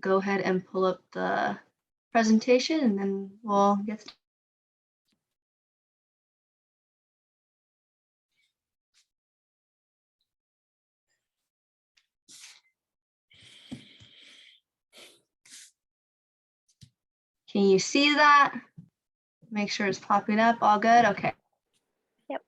go ahead and pull up the presentation and then we'll get started. Can you see that? Make sure it's popping up. All good? Okay. Yep.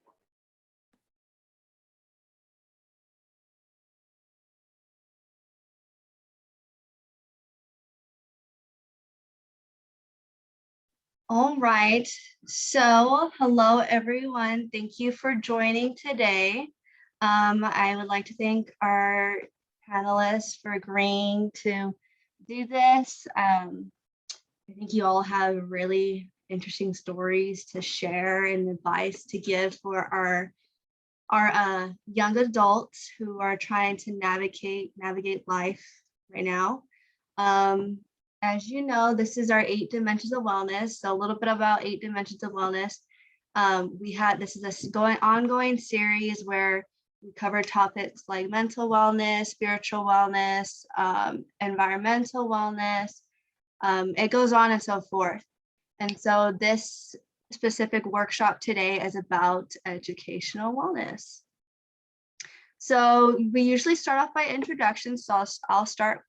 All right. So hello, everyone. Thank you for joining today. I would like to thank our panelists for agreeing to do this. I think you all have really interesting stories to share and advice to give for our young adults who are trying to navigate life right now. As you know, this is our 8 dimensions of wellness. So a little bit about 8 dimensions of wellness. This is a ongoing series where we cover topics like mental wellness, spiritual wellness, environmental wellness. It goes on and so forth. And so this specific workshop today is about educational wellness. So we usually start off by introductions. So I'll start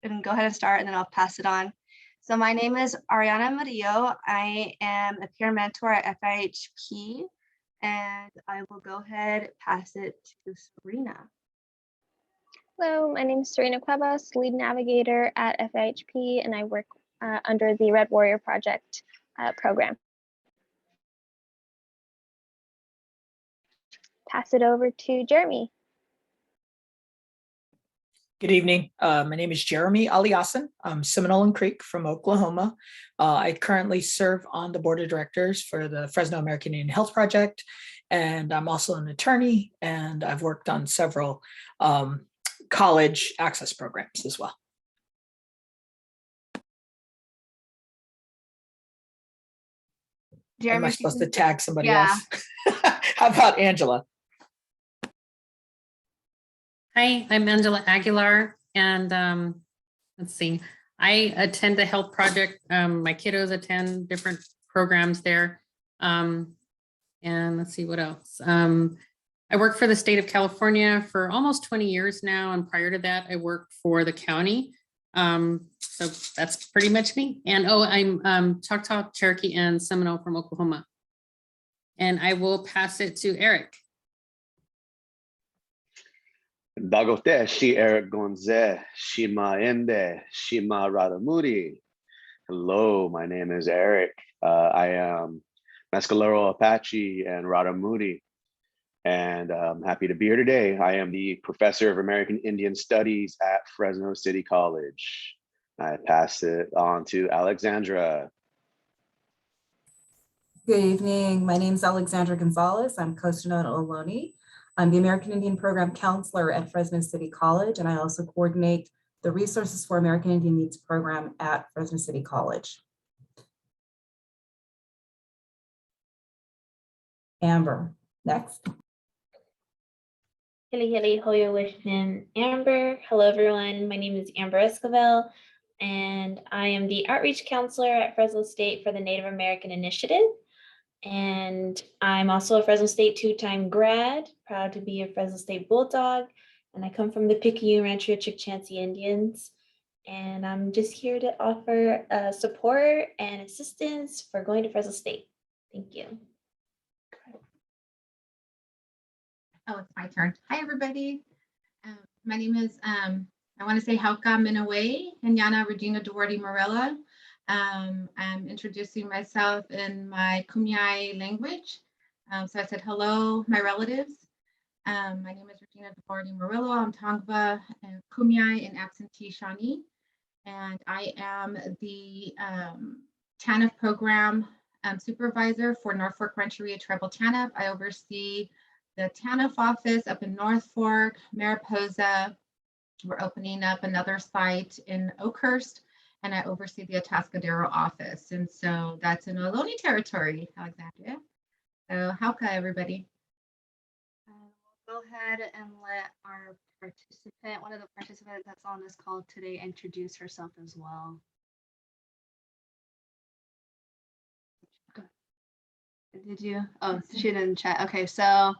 and go ahead and start and then I'll pass it on. So my name is Regina Murillo. I am a peer mentor at FAIHP and I will go ahead and pass it to Serena. Hello, my name is Serena Cuevas, lead navigator at FAIHP, and I work under the Red Warrior Project program. Pass it over to Jeremy. Good evening. My name is Jeremy Aliason. I'm Seminole and Creek from Oklahoma. I currently serve on the board of directors for the Fresno American Indian Health Project, and I'm also an attorney, and I've worked on several college access programs as well. Jeremy, am I supposed to tag somebody yeah. else? How about Angela? Hi, I'm Angela Aguilar, and let's see, I attend the health project. My kiddos attend different programs there. And let's see what else. I worked for the state of California for almost 20 years now, and prior to that, I worked for the county. So that's pretty much me. And oh, I'm Choctaw, Cherokee, and Seminole from Oklahoma. And I will pass it to Erik. Dagote, shi Erik Gonzalez, shima ende, shima radamuri. Hello, my name is Erik. I am Mescalero Apache and Radamuri, and I'm happy to be here today. I am the professor of American Indian Studies at Fresno City College. I pass it on to Alexandra. Good evening. My name is Alexandra Gonzalez. I'm co-student at Ohlone. I'm the American Indian Program Counselor at Fresno City College, and I also coordinate the Resources for American Indian Needs program at Fresno City College. Amber, next. Hili hoyo wishnin Amber. Hello everyone, my name is Amber Esquivel, and I am the Outreach Counselor at Fresno State for the Native American Initiative. And I'm also a Fresno State 2-time grad, proud to be a Fresno State Bulldog, and I come from the Picayune Rancho Chukchansi Indians. And I'm just here to offer support and assistance for going to Fresno State. Thank you. Oh, it's my turn. Hi, everybody. My name is, I want to say Hauka Minaway and Yana Regina Murillo. I'm introducing myself in my Kumeyaay language. So I said, hello, my relatives. My name is Regina Murillo. I'm Tongva and Kumeyaay and absentee Shawnee. And I am the TANF program supervisor for Norfolk Rancheria Tribal TANF. I oversee the TANF office up in North Fork, Mariposa. We're opening up another site in Oakhurst, and I oversee the Atascadero office. And so that's in Ohlone territory, Alexandria. So howka, everybody. We'll go ahead and let our participants one of the participants that's on this call today, introduce herself as well. Did you? Oh, she didn't chat. Okay, so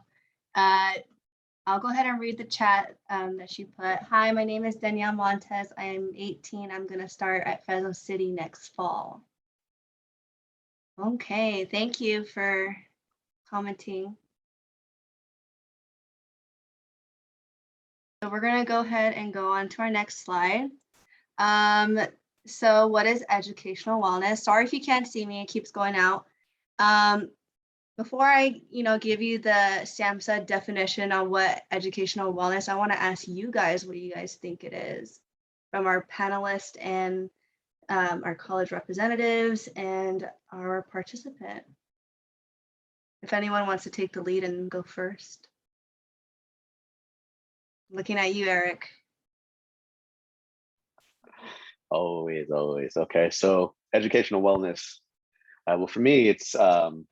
I'll go ahead and read the chat that she put. Hi, my name is Danielle Montes. I am 18. I'm going to start at Fresno City next fall. Okay, thank you for commenting. So we're going to go ahead and go on to our next slide. So what is educational wellness? Sorry if you can't see me, it keeps going out. Before I, give you the SAMHSA definition on what educational wellness, I want to ask you guys, what do you guys think it is? From our panelists and our college representatives and our participant. If anyone wants to take the lead and go first. Looking at you, Erik. Always. Okay, so educational wellness. Well, for me, it's well,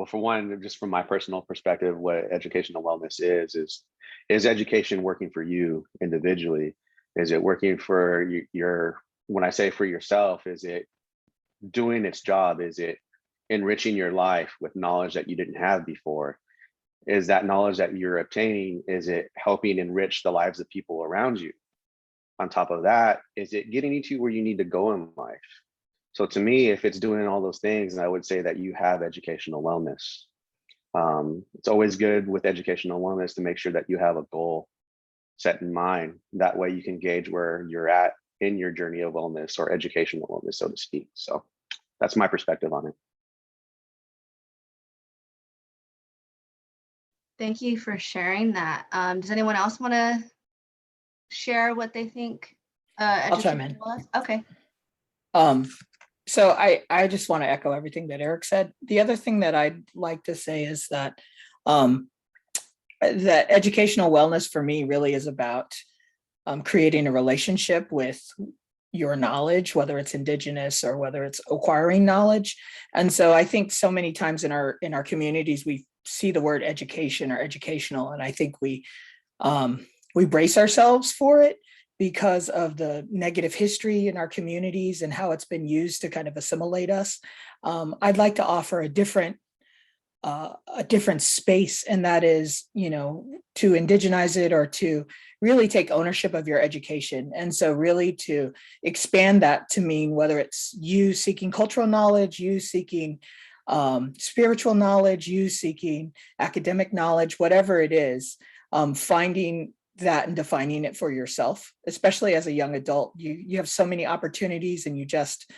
for one, just from my personal perspective, what educational wellness is education working for you individually? Is it working for your, when I say for yourself, is it doing its job? Is it enriching your life with knowledge that you didn't have before? Is that knowledge that you're obtaining, is it helping enrich the lives of people around you? On top of that, is it getting you to where you need to go in life? So to me, if it's doing all those things, I would say that you have educational wellness. It's always good with educational wellness to make sure that you have a goal set in mind. That way you can gauge where you're at in your journey of wellness or educational wellness, so to speak. So that's my perspective on it. Thank you for sharing that. Does anyone else want to share what they think? I'll chime in. Was? Okay. So I just want to echo everything that Erik said. The other thing that I'd like to say is that that educational wellness for me really is about creating a relationship with your knowledge, whether it's indigenous or whether it's acquiring knowledge. And so I think so many times in our communities, we see the word education or educational, and I think we brace ourselves for it because of the negative history in our communities and how it's been used to kind of assimilate us. I'd like to offer a different space, and that is, to indigenize it or to really take ownership of your education. And so really to expand that to mean whether it's you seeking cultural knowledge, you seeking spiritual knowledge, you seeking academic knowledge, whatever it is, finding that and defining it for yourself, especially as a young adult. You have so many opportunities, and you just,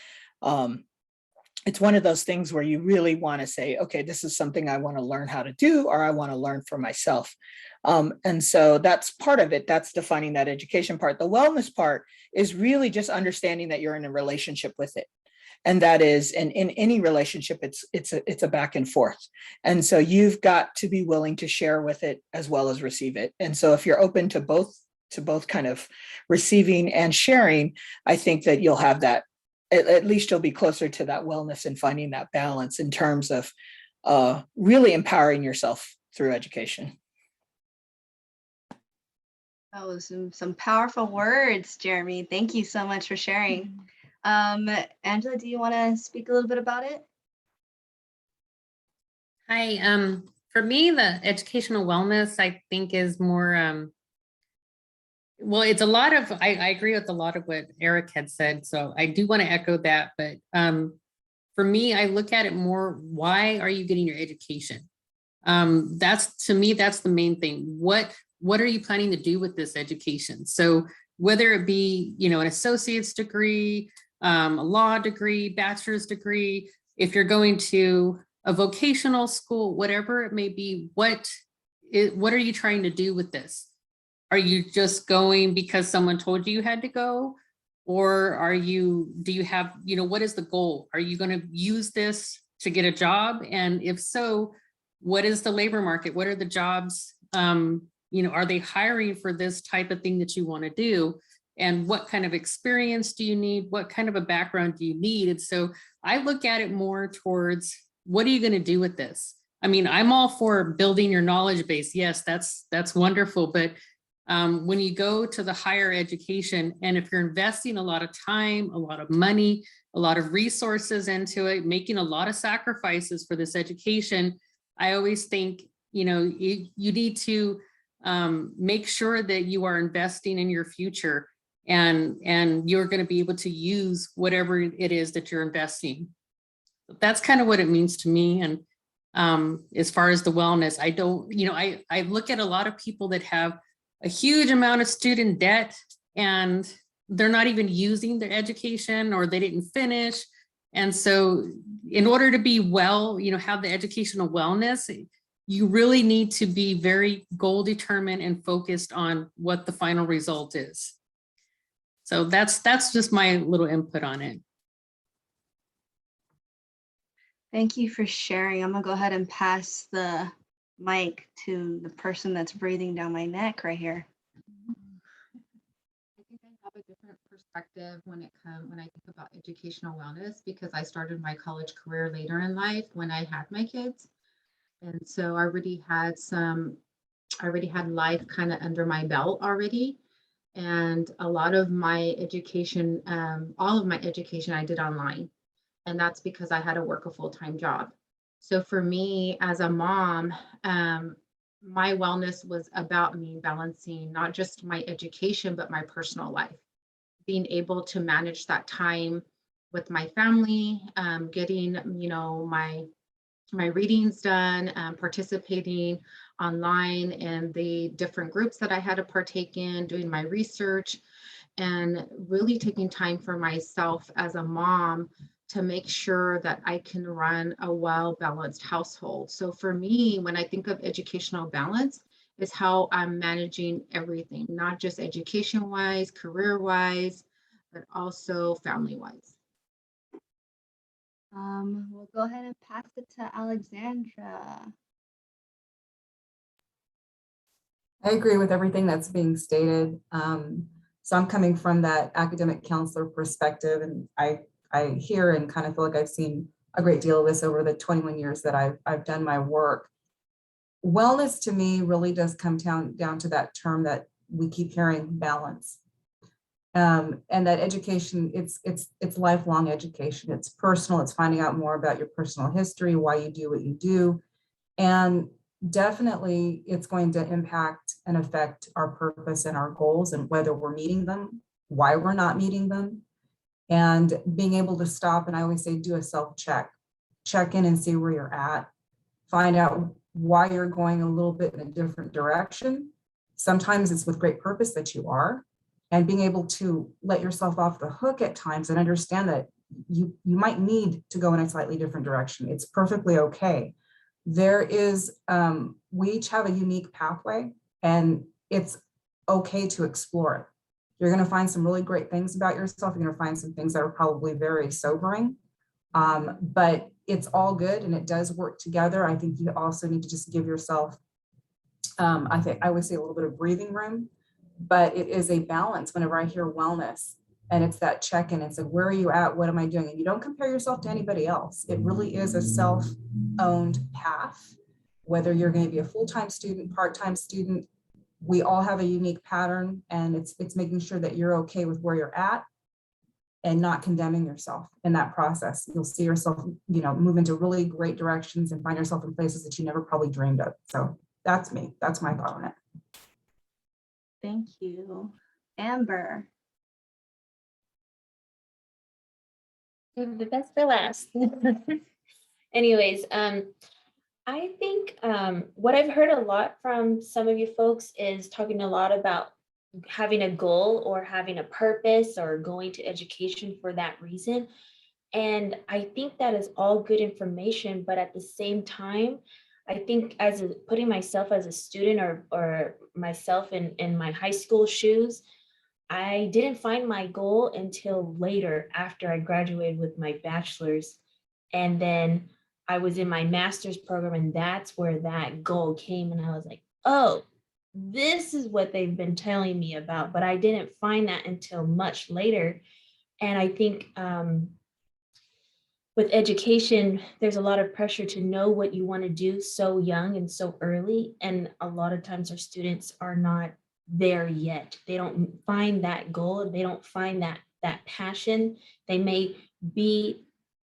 it's one of those things where you really want to say, okay, this is something I want to learn how to do, or I want to learn for myself. And so that's part of it. That's defining that education part. The wellness part is really just understanding that you're in a relationship with it. And that is, and in any relationship, it's a back and forth. And so you've got to be willing to share with it as well as receive it. And so if you're open to both kind of receiving and sharing, I think that you'll have that, at least you'll be closer to that wellness and finding that balance in terms of really empowering yourself through education. That was some powerful words, Jeremy. Thank you so much for sharing. Angela, do you want to speak a little bit about it? Hi, for me, the educational wellness, I think, is more, well, it's a lot of, I agree with a lot of what Erik had said, so I do want to echo that, but for me, I look at it more, why are you getting your education? That's, to me, that's the main thing. What are you planning to do with this education? So whether it be, an associate's degree, a law degree, bachelor's degree, if you're going to a vocational school, whatever it may be, what are you trying to do with this? Are you just going because someone told you had to go? Or do you have, what is the goal? Are you going to use this to get a job? And if so, what is the labor market? What are the jobs? Are they hiring for this type of thing that you want to do? And what kind of experience do you need? What kind of a background do you need? And so I look at it more towards, what are you going to do with this? I mean, I'm all for building your knowledge base. Yes, that's wonderful. But when you go to the higher education, and if you're investing a lot of time, a lot of money, a lot of resources into it, making a lot of sacrifices for this education, I always think, you know, you need to make sure that you are investing in your future, and you're going to be able to use whatever it is that you're investing. That's kind of what it means to me. And as far as the wellness, I don't, you know, I look at a lot of people that have a huge amount of student debt and they're not even using their education, or they didn't finish. And so in order to be well, you know, have the educational wellness, you really need to be very goal determined and focused on what the final result is. So that's just my little input on it. Thank you for sharing. I'm gonna go ahead and pass the mic to the person that's breathing down my neck right here. I think I have a different perspective when I think about educational wellness, because I started my college career later in life when I had my kids. And so I already had life kind of under my belt already. And a lot of my education, all of my education I did online. And that's because I had to work a full-time job. So for me as a mom, my wellness was about me balancing not just my education, but my personal life, being able to manage that time with my family, getting, you know, my readings done, participating online in the different groups that I had to partake in, doing my research, and really taking time for myself as a mom to make sure that I can run a well-balanced household. So for me, when I think of educational balance, is how I'm managing everything, not just education-wise, career-wise, but also family-wise. We'll go ahead and pass it to Alexandra. I agree with everything that's being stated. So I'm coming from that academic counselor perspective, and I hear and kind of feel like I've seen a great deal of this over the 21 years that I've done my work. Wellness to me really does come down to that term that we keep hearing, balance. And that education, it's lifelong education. It's personal. It's finding out more about your personal history, why you do what you do. And definitely it's going to impact and affect our purpose and our goals, and whether we're meeting them, why we're not meeting them, and being able to stop. And I always say, do a self-check, check in and see where you're at, find out why you're going a little bit in a different direction. Sometimes it's with great purpose that you are, and being able to let yourself off the hook at times and understand that you might need to go in a slightly different direction. It's perfectly okay. There is, we each have a unique pathway, and it's okay to explore it. You're going to find some really great things about yourself. You're going to find some things that are probably very sobering, but it's all good and it does work together. I think you also need to just give yourself, I would say, a little bit of breathing room, but it is a balance. Whenever I hear wellness, and it's that check-in, it's like, where are you at? What am I doing? And you don't compare yourself to anybody else. It really is a self-owned path. Whether you're going to be a full-time student, part-time student, we all have a unique pattern, and it's making sure that you're okay with where you're at and not condemning yourself in that process. You'll see yourself, you know, move into really great directions and find yourself in places that you never probably dreamed of. So that's me. That's my thought on it. Thank you. Amber. Save the best for last. Anyways, I think what I've heard a lot from some of you folks is talking a lot about having a goal or having a purpose or going to education for that reason. And I think that is all good information, but at the same time, I think putting myself as a student or myself in my high school shoes, I didn't find my goal until later after I graduated with my bachelor's. And then I was in my master's program, and that's where that goal came. And I was like, oh, this is what they've been telling me about, but I didn't find that until much later. And I think with education, there's a lot of pressure to know what you want to do so young and so early. And a lot of times our students are not there yet. They don't find that goal. They don't find that passion. They may be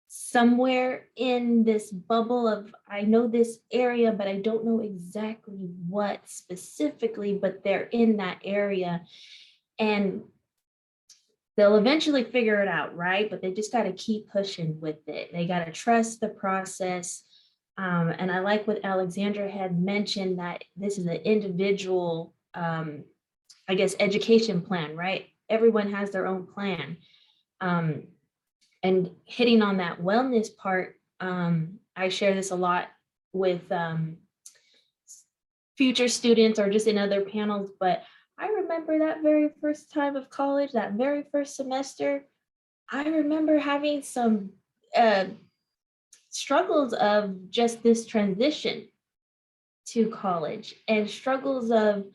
somewhere in this bubble of, I know this area, but I don't know exactly what specifically, but they're in that area. And they'll eventually figure it out, right? But they just got to keep pushing with it. They got to trust the process. And I like what Alexandra had mentioned, that this is an individual, I guess, education plan, right? Everyone has their own plan. And hitting on that wellness part, I share this a lot with future students or just in other panels, but I remember that very first time of college, that very first semester, I remember having some struggles of just this transition to college and struggles of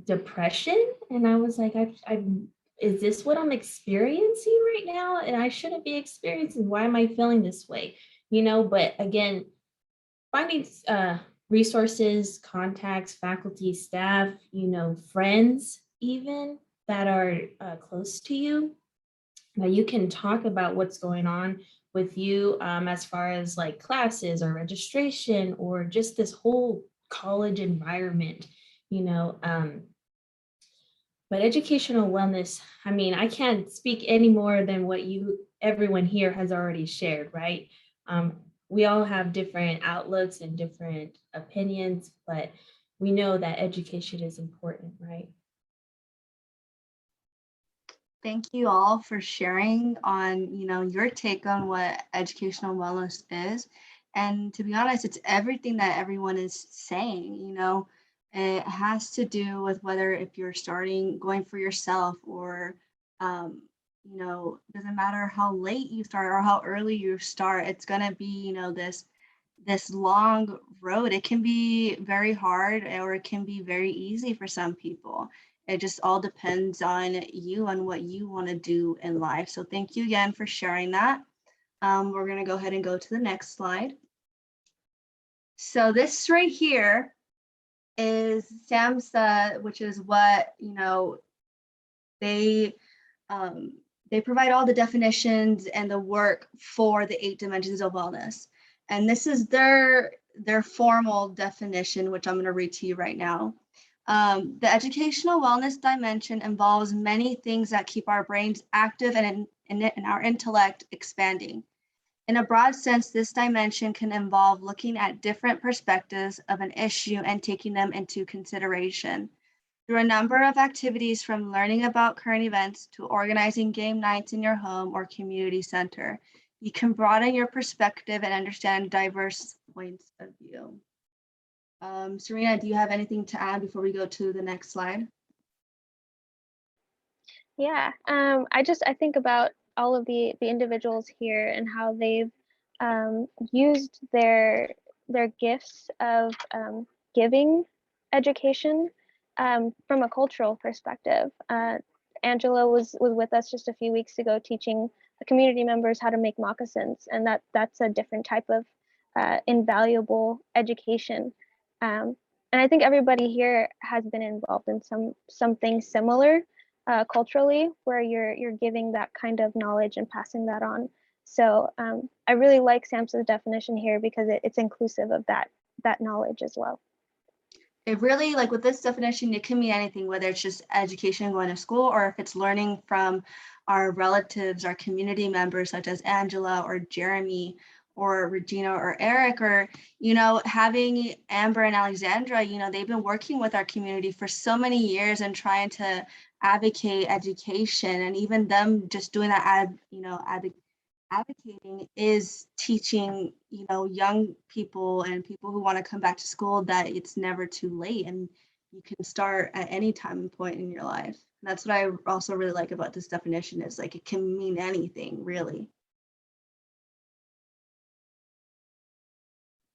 depression. And I was like, is this what I'm experiencing right now? And I shouldn't be experiencing, why am I feeling this way? You know, but again, finding resources, contacts, faculty, staff, you know, friends even that are close to you. Now you can talk about what's going on with you as far as like classes or registration or just this whole college environment, you know. But educational wellness, I mean, I can't speak any more than what everyone here has already shared, right? We all have different outlooks and different opinions, but we know that education is important, right? Thank you all for sharing on, your take on what educational wellness is. And to be honest, it's everything that everyone is saying, it has to do with whether if you're going for yourself or, doesn't matter how late you start or how early you start, it's going to be, this long road. It can be very hard or it can be very easy for some people. It just all depends on you and what you want to do in life. So thank you again for sharing that. We're going to go ahead and go to the next slide. So this right here is SAMHSA, which is what, they provide all the definitions and the work for the 8 dimensions of wellness. And this is their formal definition, which I'm going to read to you right now. The educational wellness dimension involves many things that keep our brains active and our intellect expanding. In a broad sense, this dimension can involve looking at different perspectives of an issue and taking them into consideration. Through a number of activities, from learning about current events to organizing game nights in your home or community center, you can broaden your perspective and understand diverse points of view. Serena, do you have anything to add before we go to the next slide? Yeah, I think about all of the individuals here and how they've used their gifts of giving education from a cultural perspective. Angela was with us just a few weeks ago teaching the community members how to make moccasins, and that's a different type of invaluable education. And I think everybody here has been involved in something similar culturally, where you're giving that kind of knowledge and passing that on. So I really like SAMHSA's definition here because it's inclusive of that knowledge as well. It really, like with this definition, it can mean anything, whether it's just education, going to school, or if it's learning from our relatives, our community members, such as Angela or Jeremy or Regina or Eric, or, having Amber and Alexandra, they've been working with our community for so many years and trying to advocate education, and even them just doing that, advocating is teaching, young people and people who want to come back to school that it's never too late and you can start at any time and point in your life. And that's what I also really like about this definition, is like it can mean anything, really.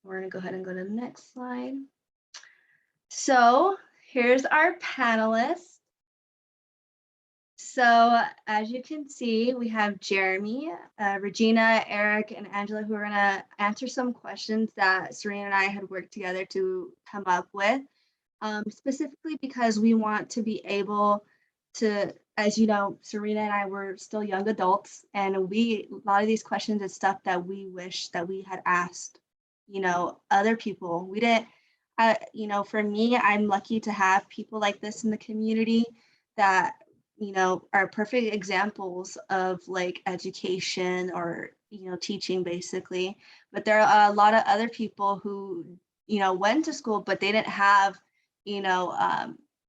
We're going to go ahead and go to the next slide. So here's our panelists. So as you can see, we have Jeremy, Regina, Eric, and Angela who are going to answer some questions that Serena and I had worked together to come up with, specifically because we want to be able to, as you know, Serena and I were still young adults, and a lot of these questions is stuff that we wish that we had asked, other people. We didn't, for me, I'm lucky to have people like this in the community that are perfect examples of like education or teaching basically. But there are a lot of other people who went to school, but they didn't have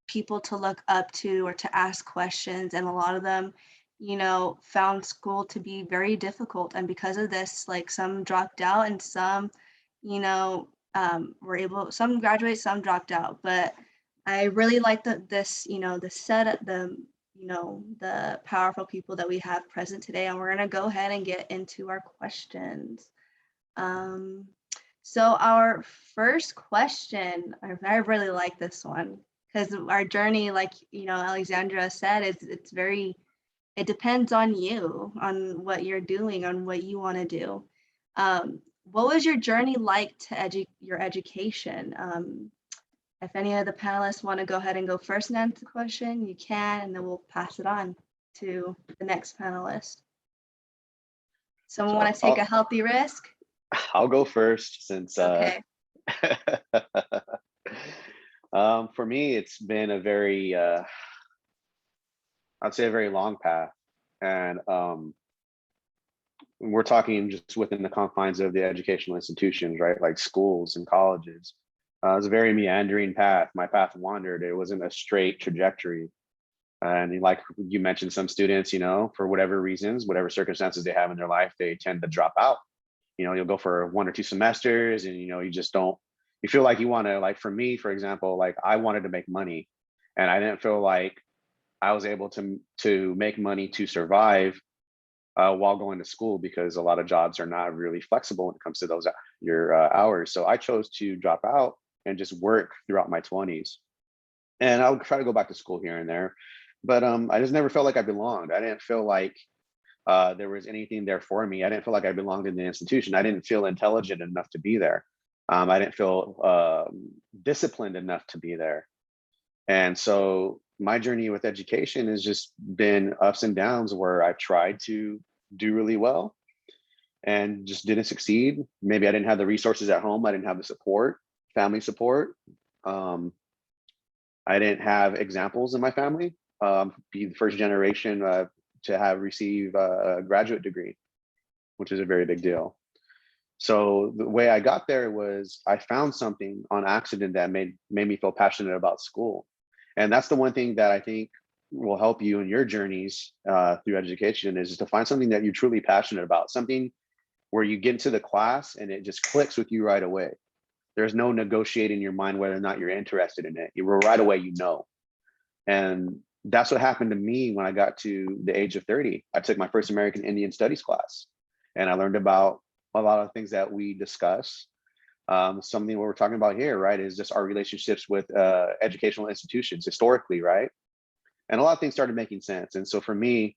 people to look up to or to ask questions, and a lot of them found school to be very difficult, and because of this, like, some dropped out and some some graduate, some dropped out. But I really like the set, the powerful people that we have present today, and we're going to go ahead and get into our questions. So our first question, I really like this one because our journey, like, Alexandra said, it depends on you, on what you're doing, on what you want to do. What was your journey like to your education? If any of the panelists want to go ahead and go first and answer the question, you can, and then we'll pass it on to the next panelist. Someone want to take a healthy risk? I'll go first since Okay. For me, it's been a very, I'd say a very long path. And we're talking just within the confines of the educational institutions, right? Like schools and colleges. It was a very meandering path. My path wandered. It wasn't a straight trajectory. And like you mentioned, some students, for whatever reasons, whatever circumstances they have in their life, they tend to drop out. You'll go for 1 or 2 semesters and, you just don't, you feel like you want to, like for me, for example, like I wanted to make money and I didn't feel like I was able to make money to survive while going to school, because a lot of jobs are not really flexible when it comes to those your hours. So I chose to drop out and just work throughout my 20s. And I'll try to go back to school here and there. But I just never felt like I belonged. I didn't feel like there was anything there for me. I didn't feel like I belonged in the institution. I didn't feel intelligent enough to be there. I didn't feel disciplined enough to be there. And so my journey with education has just been ups and downs, where I've tried to do really well and just didn't succeed. Maybe I didn't have the resources at home. I didn't have the support, family support. I didn't have examples in my family. Be the first generation to have received a graduate degree, which is a very big deal. So the way I got there was I found something on accident that made me feel passionate about school. And that's the one thing that I think will help you in your journeys through education, is to find something that you're truly passionate about, something where you get into the class and it just clicks with you right away. There's no negotiating in your mind whether or not you're interested in it. You were right away, And that's what happened to me when I got to the age of 30. I took my first American Indian Studies class, and I learned about a lot of things that we discuss. Something what we're talking about here, right, is just our relationships with educational institutions historically, right? And a lot of things started making sense. And so for me,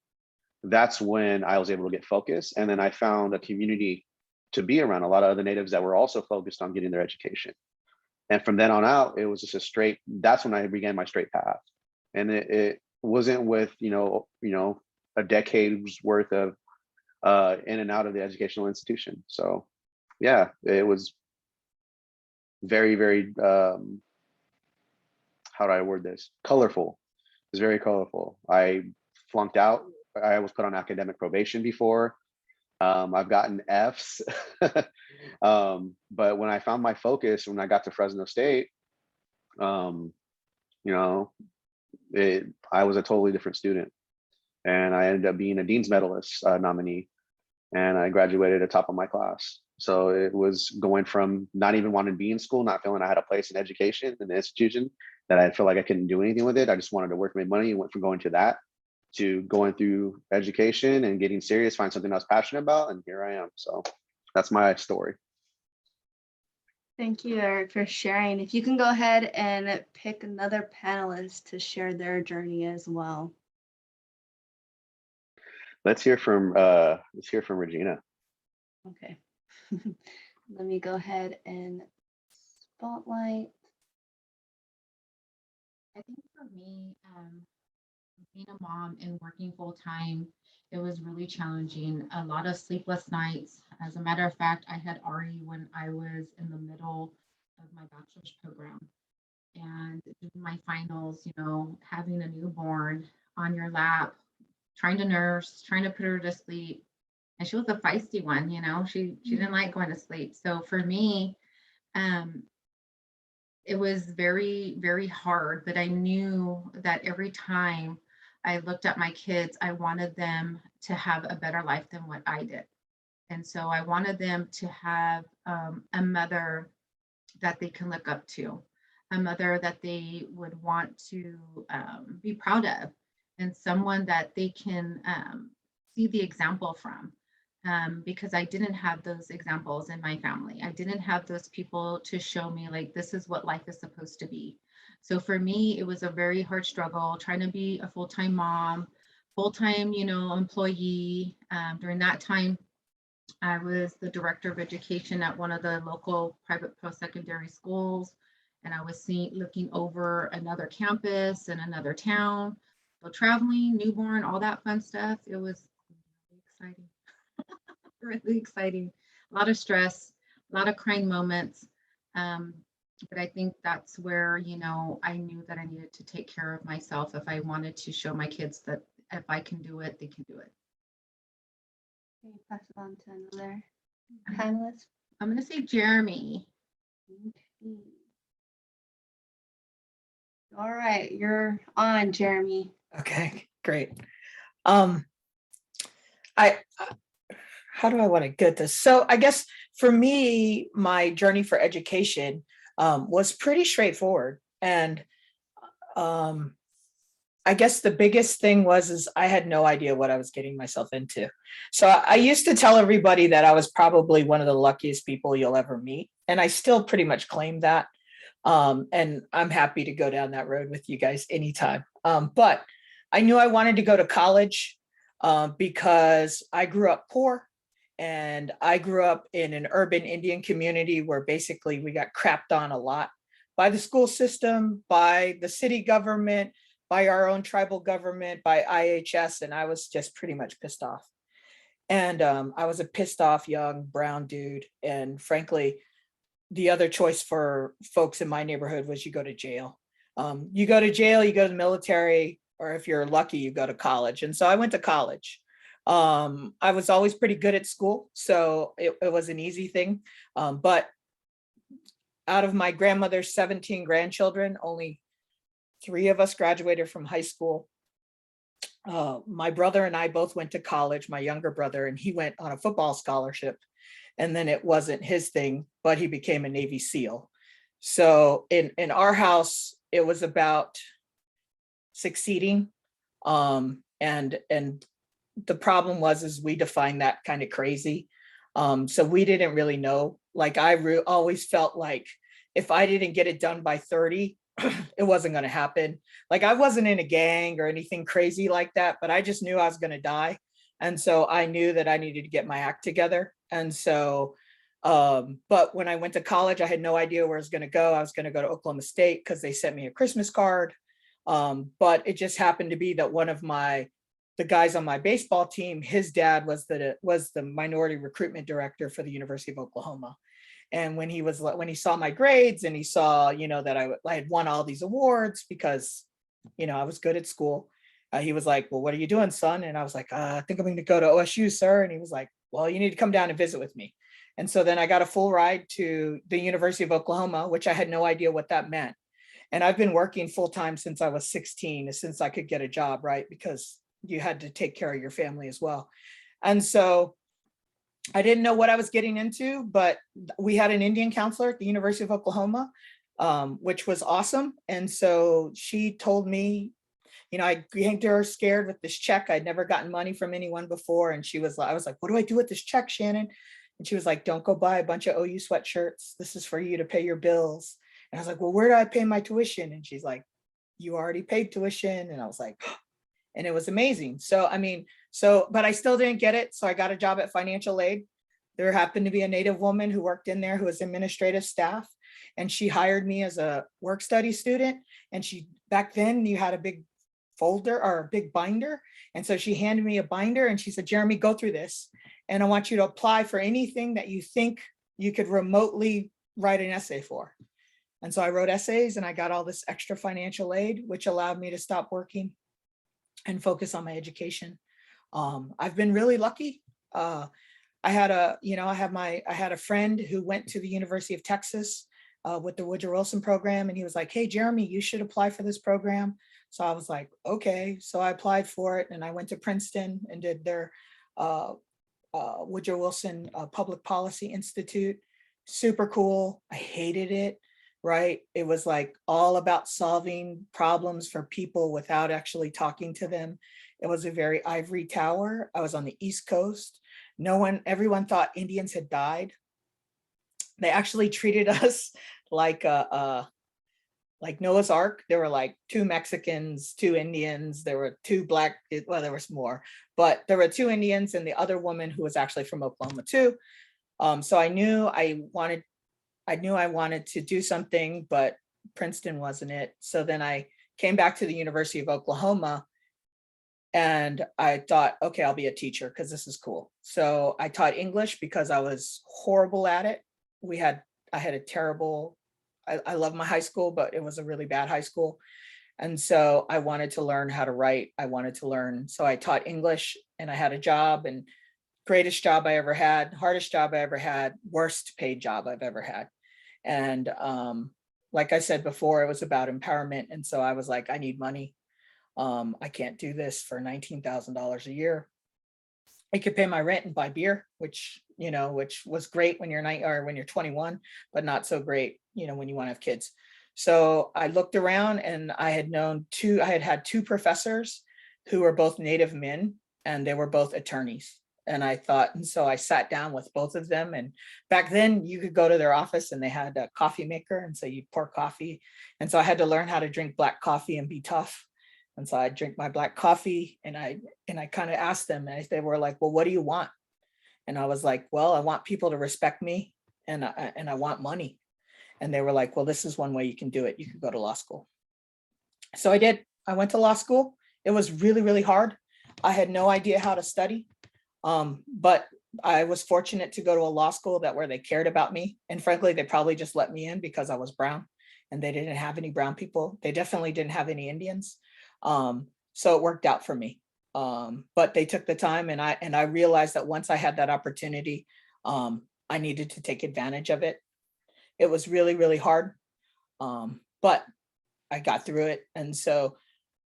that's when I was able to get focused. And then I found a community to be around, a lot of other natives that were also focused on getting their education. And from then on out, it was just that's when I began my straight path. And it wasn't with, a decade's worth of in and out of the educational institution. So yeah, it was very, very, how do I word this? Colorful. It was very colorful. I flunked out. I was put on academic probation before. I've gotten Fs. But when I found my focus, when I got to Fresno State, I was a totally different student. And I ended up being a Dean's Medalist nominee. And I graduated at top of my class. So it was going from not even wanting to be in school, not feeling I had a place in education in the institution, that I felt like I couldn't do anything with it. I just wanted to work, make money, and went from going to that to going through education and getting serious, find something I was passionate about, and here I am. So that's my story. Thank you, Eric, for sharing. If you can go ahead and pick another panelist to share their journey as well. Let's hear from Regina. Okay. Let me go ahead and spotlight. I think for me, being a mom and working full time, it was really challenging. A lot of sleepless nights. As a matter of fact, I had RE when I was in the middle of my bachelor's program and doing my finals, you know, having a newborn on your lap, trying to nurse, trying to put her to sleep. And she was a feisty one, you know, she didn't like going to sleep. So for me, um, it was very, very hard, but I knew that every time I looked at my kids, I wanted them to have a better life than what I did. And so I wanted them to have a mother that they can look up to, a mother that they would want to be proud of, and someone that they can see the example from. Because I didn't have those examples in my family. I didn't have those people to show me like, this is what life is supposed to be. So for me, it was a very hard struggle trying to be a full-time mom, full-time, you know, employee. During that time, I was the director of education at one of the local private post-secondary schools. And I was looking over another campus in another town. So traveling, newborn, all that fun stuff. It was really exciting. Really exciting. A lot of stress, a lot of crying moments. But I think that's where, you know, I knew that I needed to take care of myself if I wanted to show my kids that if I can do it, they can do it. Okay, pass it on to another panelist. I'm going to say Jeremy. Okay. All right, you're on, Jeremy. Okay, great. How do I want to get this? So I guess for me, my journey for education was pretty straightforward. And I guess the biggest thing is I had no idea what I was getting myself into. So I used to tell everybody that I was probably one of the luckiest people you'll ever meet. And I still pretty much claim that. And I'm happy to go down that road with you guys anytime. But I knew I wanted to go to college because I grew up poor. And I grew up in an urban Indian community where basically we got crapped on a lot by the school system, by the city government, by our own tribal government, by IHS, and I was just pretty much pissed off. And I was a pissed off young brown dude. And frankly, the other choice for folks in my neighborhood was you go to jail. You go to jail, you go to the military, or if you're lucky, you go to college. And so I went to college. I was always pretty good at school, so it was an easy thing. But out of my grandmother's 17 grandchildren, only 3 of us graduated from high school. My brother and I both went to college, my younger brother, and he went on a football scholarship. And then it wasn't his thing, but he became a Navy SEAL. So in our house, it was about succeeding. And the problem is we defined that kind of crazy. So we didn't really know. Like always felt like if I didn't get it done by 30, it wasn't going to happen. Like I wasn't in a gang or anything crazy like that, but I just knew I was going to die. And so I knew that I needed to get my act together. And so, but when I went to college, I had no idea where I was going to go. I was going to go to Oklahoma State because they sent me a Christmas card. But it just happened to be that one of the guys on my baseball team, his dad was the minority recruitment director for the University of Oklahoma. And when he saw my grades and he saw, you know, that I had won all these awards because, you know, I was good at school. He was like, well, what are you doing, son? And I was like, I think I'm going to go to OSU, sir. And he was like, well, you need to come down and visit with me. And so then I got a full ride to the University of Oklahoma, which I had no idea what that meant. And I've been working full time since I was 16, since I could get a job, right? Because you had to take care of your family as well. And so I didn't know what I was getting into, but we had an Indian counselor at the University of Oklahoma, which was awesome. And so she told me, you know, I came to her scared with this check. I'd never gotten money from anyone before. And I was like, what do I do with this check, Shannon? And she was like, don't go buy a bunch of OU sweatshirts. This is for you to pay your bills. And I was like, well, where do I pay my tuition? And she's like, you already paid tuition. And I was like, and it was amazing. So, I mean, So, but I still didn't get it. So I got a job at financial aid. There happened to be a Native woman who worked in there who was administrative staff. And she hired me as a work study student. And back then you had a big folder or a big binder. And so she handed me a binder and she said, Jeremy, go through this. And I want you to apply for anything that you think you could remotely write an essay for. And so I wrote essays and I got all this extra financial aid, which allowed me to stop working and focus on my education. I've been really lucky. I had a friend who went to the University of Texas with the Woodrow Wilson program. And he was like, hey, Jeremy, you should apply for this program. So I was like, okay. So I applied for it and I went to Princeton and did their Woodrow Wilson Public Policy Institute. Super cool. I hated it, right? It was like all about solving problems for people without actually talking to them. It was a very ivory tower. I was on the East Coast. Everyone thought Indians had died. They actually treated us like Noah's Ark. There were like 2 Mexicans, 2 Indians, there were 2 black, well, there was more, but there were 2 Indians and the other woman who was actually from Oklahoma too. So I knew I wanted to do something, but Princeton wasn't it. So then I came back to the University of Oklahoma and I thought, okay, I'll be a teacher because this is cool. So I taught English because I was horrible at it. I had a terrible, I love my high school, but it was a really bad high school. And so I wanted to learn how to write. I wanted to learn. So I taught English and I had a job, and greatest job I ever had, hardest job I ever had, worst paid job I've ever had. And like I said before, it was about empowerment. And so I was like, I need money. I can't do this for $19,000 a year. I could pay my rent and buy beer, which was great when you're 9 or when you're 21, but not so great, when you want to have kids. So I looked around and I had had 2 professors who were both Native men and they were both attorneys. And I thought, and so I sat down with both of them. And back then you could go to their office and they had a coffee maker. And so you pour coffee. And so I had to learn how to drink black coffee and be tough. And so I drink my black coffee and I kind of asked them, and they were like, well, what do you want? And I was like, well, I want people to respect me and I want money. And they were like, well, this is one way you can do it. You could go to law school. So I did. I went to law school. It was really, really hard. I had no idea how to study. But I was fortunate to go to a law school where they cared about me. And frankly, they probably just let me in because I was brown and they didn't have any brown people. They definitely didn't have any Indians. So it worked out for me. But they took the time and I realized that once I had that opportunity, I needed to take advantage of it. It was really, really hard. But I got through it. And so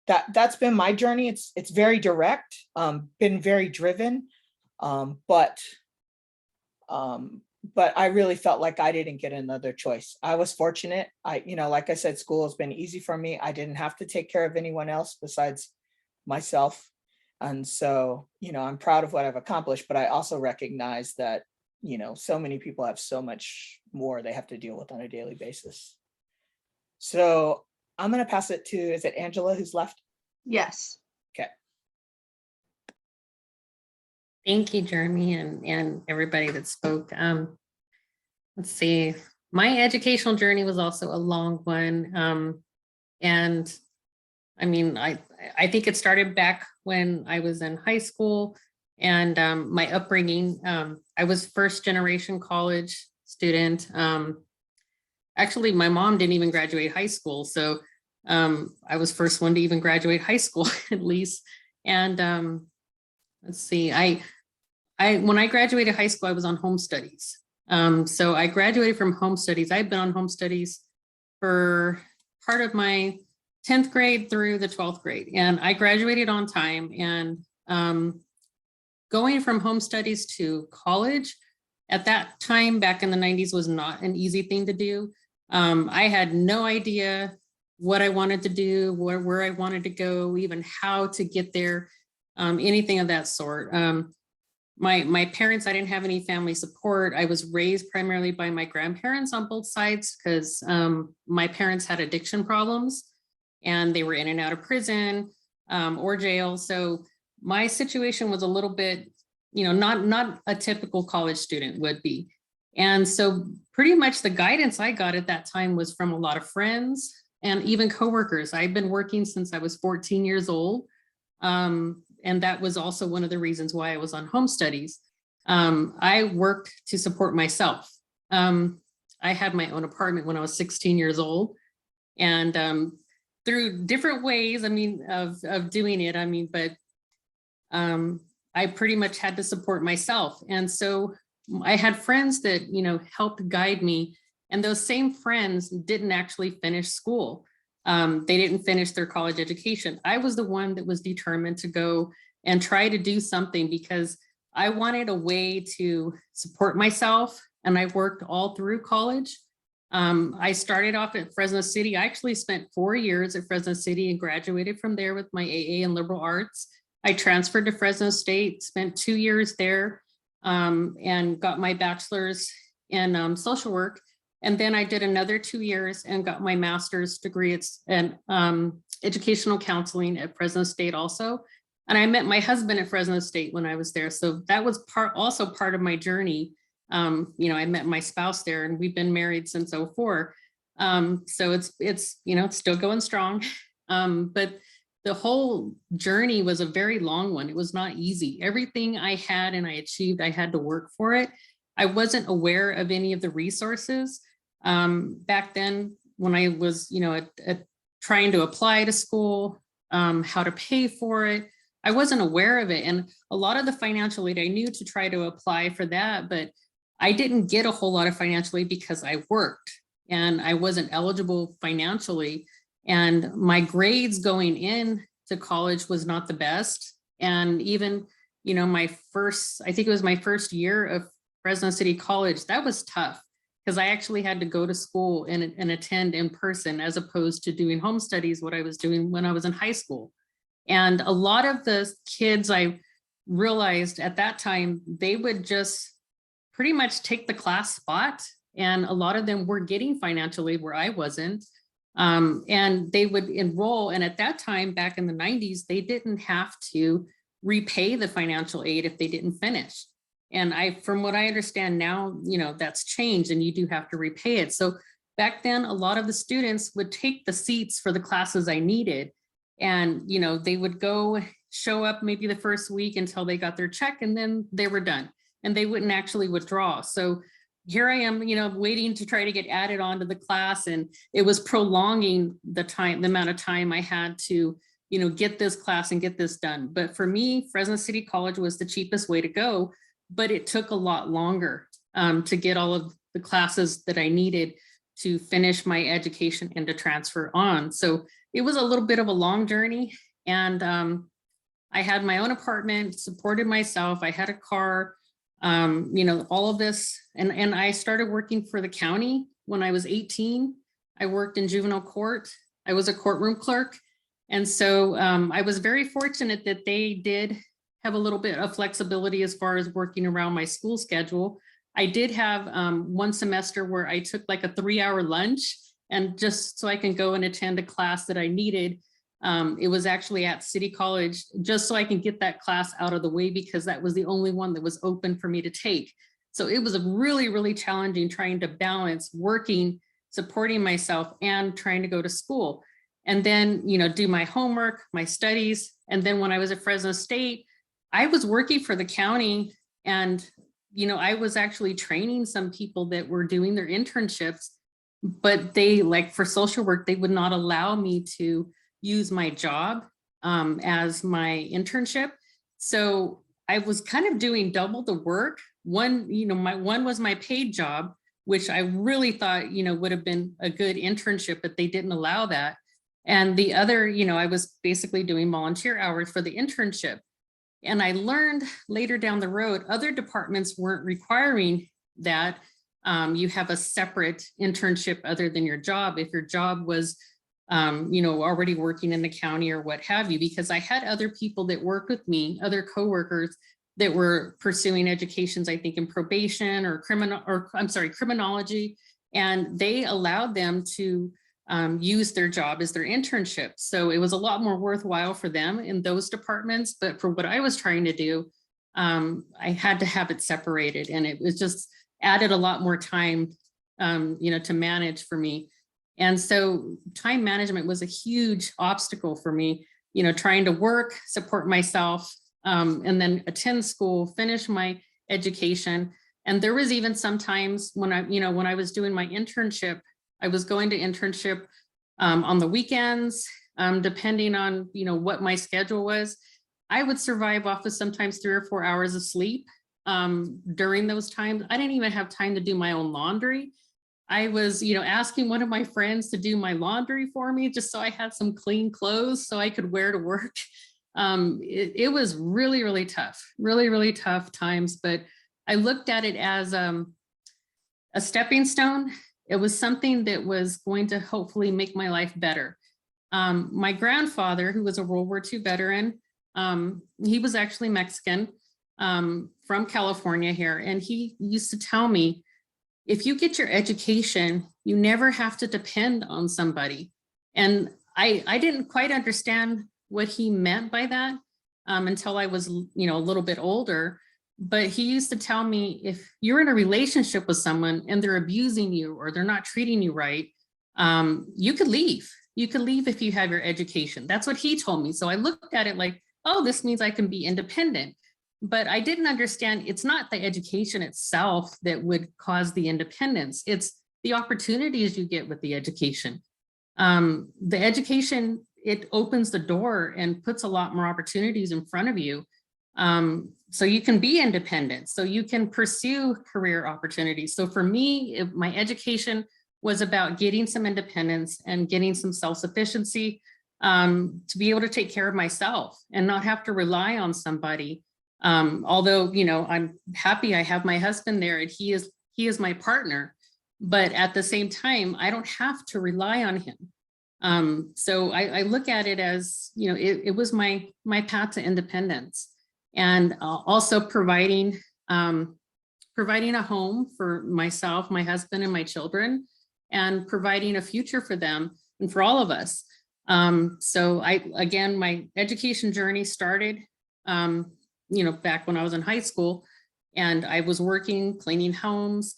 that's been my journey. It's very direct, been very driven. But I really felt like I didn't get another choice. I was fortunate. Like I said, school has been easy for me. I didn't have to take care of anyone else besides myself. And so, I'm proud of what I've accomplished, but I also recognize that, so many people have so much more they have to deal with on a daily basis. So I'm going to pass it to, is it Angela who's left? Yes. Okay. Thank you, Jeremy, and everybody that spoke. Let's see. My educational journey was also a long one. And I mean, I think it started back when I was in high school and my upbringing. I was first generation college student. Actually, my mom didn't even graduate high school. So I was first one to even graduate high school at least. And let's see, when I graduated high school, I was on home studies. So I graduated from home studies. I've been on home studies for part of my 10th grade through the 12th grade. And I graduated on time. And going from home studies to college at that time, back in the 90s, was not an easy thing to do. I had no idea what I wanted to do, where I wanted to go, even how to get there, anything of that sort. My parents, I didn't have any family support. I was raised primarily by my grandparents on both sides because my parents had addiction problems and they were in and out of prison or jail. So my situation was a little bit, not a typical college student would be. And so pretty much the guidance I got at that time was from a lot of friends and even coworkers. I've been working since I was 14 years old. And that was also one of the reasons why I was on home studies. I worked to support myself. I had my own apartment when I was 16 years old. And through different ways, of doing it, but I pretty much had to support myself. And so I had friends that, helped guide me. And those same friends didn't actually finish school. They didn't finish their college education. I was the one that was determined to go and try to do something because I wanted a way to support myself. And I worked all through college. I started off at Fresno City. I actually spent 4 years at Fresno City and graduated from there with my AA in liberal arts. I transferred to Fresno State, spent 2 years there, and got my bachelor's in social work. And then I did another 2 years and got my master's degree in educational counseling at Fresno State also. And I met my husband at Fresno State when I was there. So that was also part of my journey. I met my spouse there and we've been married since 2004. So it's still going strong. But the whole journey was a very long one. It was not easy. Everything I had and I achieved, I had to work for it. I wasn't aware of any of the resources. Back then when I was, trying to apply to school, how to pay for it, I wasn't aware of it. And a lot of the financial aid I knew to try to apply for that, but I didn't get a whole lot of financial aid because I worked and I wasn't eligible financially. And my grades going in to college was not the best. And even, I think it was my first year of Fresno City College, that was tough because I actually had to go to school and attend in person as opposed to doing home studies, what I was doing when I was in high school. And a lot of the kids I realized at that time, they would just pretty much take the class spot. And a lot of them were getting financial aid where I wasn't. And they would enroll. And at that time, back in the 90s, they didn't have to repay the financial aid if they didn't finish. And from what I understand now, that's changed and you do have to repay it. So back then, a lot of the students would take the seats for the classes I needed. And, they would go show up maybe the first week until they got their check and then they were done and they wouldn't actually withdraw. So here I am, waiting to try to get added onto the class. And it was prolonging the amount of time I had to, get this class and get this done. But for me, Fresno City College was the cheapest way to go, but it took a lot longer to get all of the classes that I needed to finish my education and to transfer on. So it was a little bit of a long journey. And I had my own apartment, supported myself. I had a car, all of this. And I started working for the county when I was 18. I worked in juvenile court. I was a courtroom clerk. And so I was very fortunate that they did have a little bit of flexibility as far as working around my school schedule. I did have one semester where I took like a 3-hour lunch and just so I can go and attend a class that I needed. It was actually at City College, just so I can get that class out of the way because that was the only one that was open for me to take. So it was a really, really challenging trying to balance working, supporting myself and trying to go to school. And then, do my homework, my studies. And then when I was at Fresno State, I was working for the county and, I was actually training some people that were doing their internships, but they for social work, they would not allow me to use my job as my internship. So I was kind of doing double the work. One was my paid job, which I really thought, would have been a good internship, but they didn't allow that. And the other, I was basically doing volunteer hours for the internship. And I learned later down the road, other departments weren't requiring that you have a separate internship other than your job. If your job was, already working in the county or what have you, because I had other people that worked with me, other coworkers that were pursuing educations, I think in probation or criminology. And they allowed them to use their job as their internship. So it was a lot more worthwhile for them in those departments. But for what I was trying to do, I had to have it separated, and it was just added a lot more time, to manage for me. And so time management was a huge obstacle for me, trying to work, support myself, and then attend school, finish my education. And there was even sometimes when I was doing my internship, I was going to internship on the weekends, depending on, what my schedule was. I would survive off of sometimes 3 or 4 hours of sleep during those times. I didn't even have time to do my own laundry. I was, asking one of my friends to do my laundry for me just so I had some clean clothes so I could wear to work. It was really, really tough, really, really tough times. But I looked at it as a stepping stone. It was something that was going to hopefully make my life better. My grandfather, who was a World War II veteran, he was actually Mexican, from California here. And he used to tell me, if you get your education, you never have to depend on somebody. And I didn't quite understand what he meant by that until I was, a little bit older. But he used to tell me, if you're in a relationship with someone and they're abusing you or they're not treating you right, you could leave. You could leave if you have your education. That's what he told me. So I looked at it like, oh, this means I can be independent. But I didn't understand, it's not the education itself that would cause the independence. It's the opportunities you get with the education. The education, it opens the door and puts a lot more opportunities in front of you. So you can be independent, so you can pursue career opportunities. So for me, my education was about getting some independence and getting some self-sufficiency, to be able to take care of myself and not have to rely on somebody. Although, I'm happy I have my husband there and he is my partner, but at the same time, I don't have to rely on him. So I look at it as, it was my path to independence. And also providing a home for myself, my husband, and my children, and providing a future for them and for all of us. So again, my education journey started, back when I was in high school, and I was working, cleaning homes,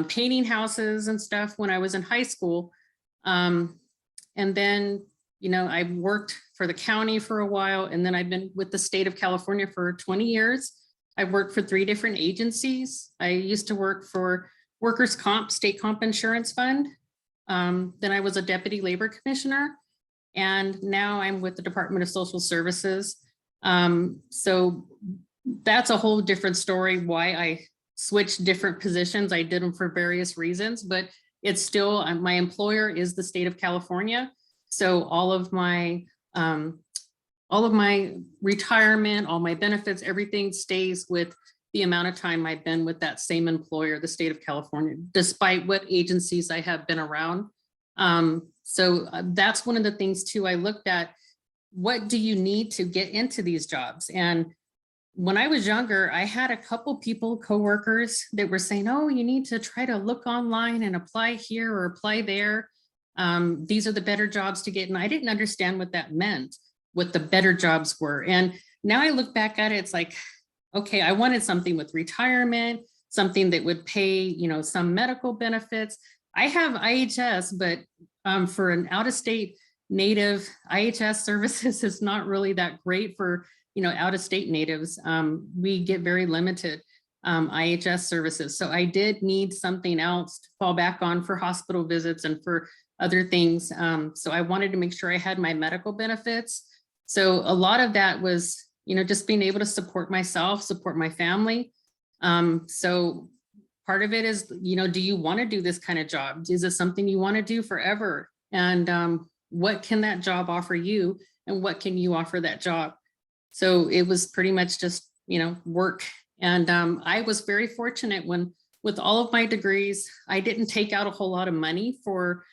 painting houses and stuff when I was in high school. And then I worked for the county for a while, and then I've been with the state of California for 20 years. I've worked for 3 different agencies. I used to work for Workers' Comp, State Comp Insurance Fund. Then I was a deputy labor commissioner, and now I'm with the Department of Social Services. So that's a whole different story why I switched different positions. I did them for various reasons, but it's still, my employer is the state of California. So all of my retirement, all my benefits, everything stays with the amount of time I've been with that same employer, the state of California, despite what agencies I have been around. So that's one of the things too, I looked at, what do you need to get into these jobs? And when I was younger, I had a couple people, coworkers, that were saying, oh, you need to try to look online and apply here or apply there. These are the better jobs to get. And I didn't understand what that meant, what the better jobs were. And now I look back at it, it's like, okay, I wanted something with retirement, something that would pay, some medical benefits. I have IHS, but for an out-of-state native, IHS services is not really that great for, out-of-state natives. We get very limited IHS services. So I did need something else to fall back on for hospital visits and for other things. So I wanted to make sure I had my medical benefits. So a lot of that was, just being able to support myself, support my family. So part of it is, do you want to do this kind of job? Is it something you want to do forever? And what can that job offer you? And what can you offer that job? So it was pretty much just, work. And I was very fortunate when, with all of my degrees, I didn't take out a whole lot of money for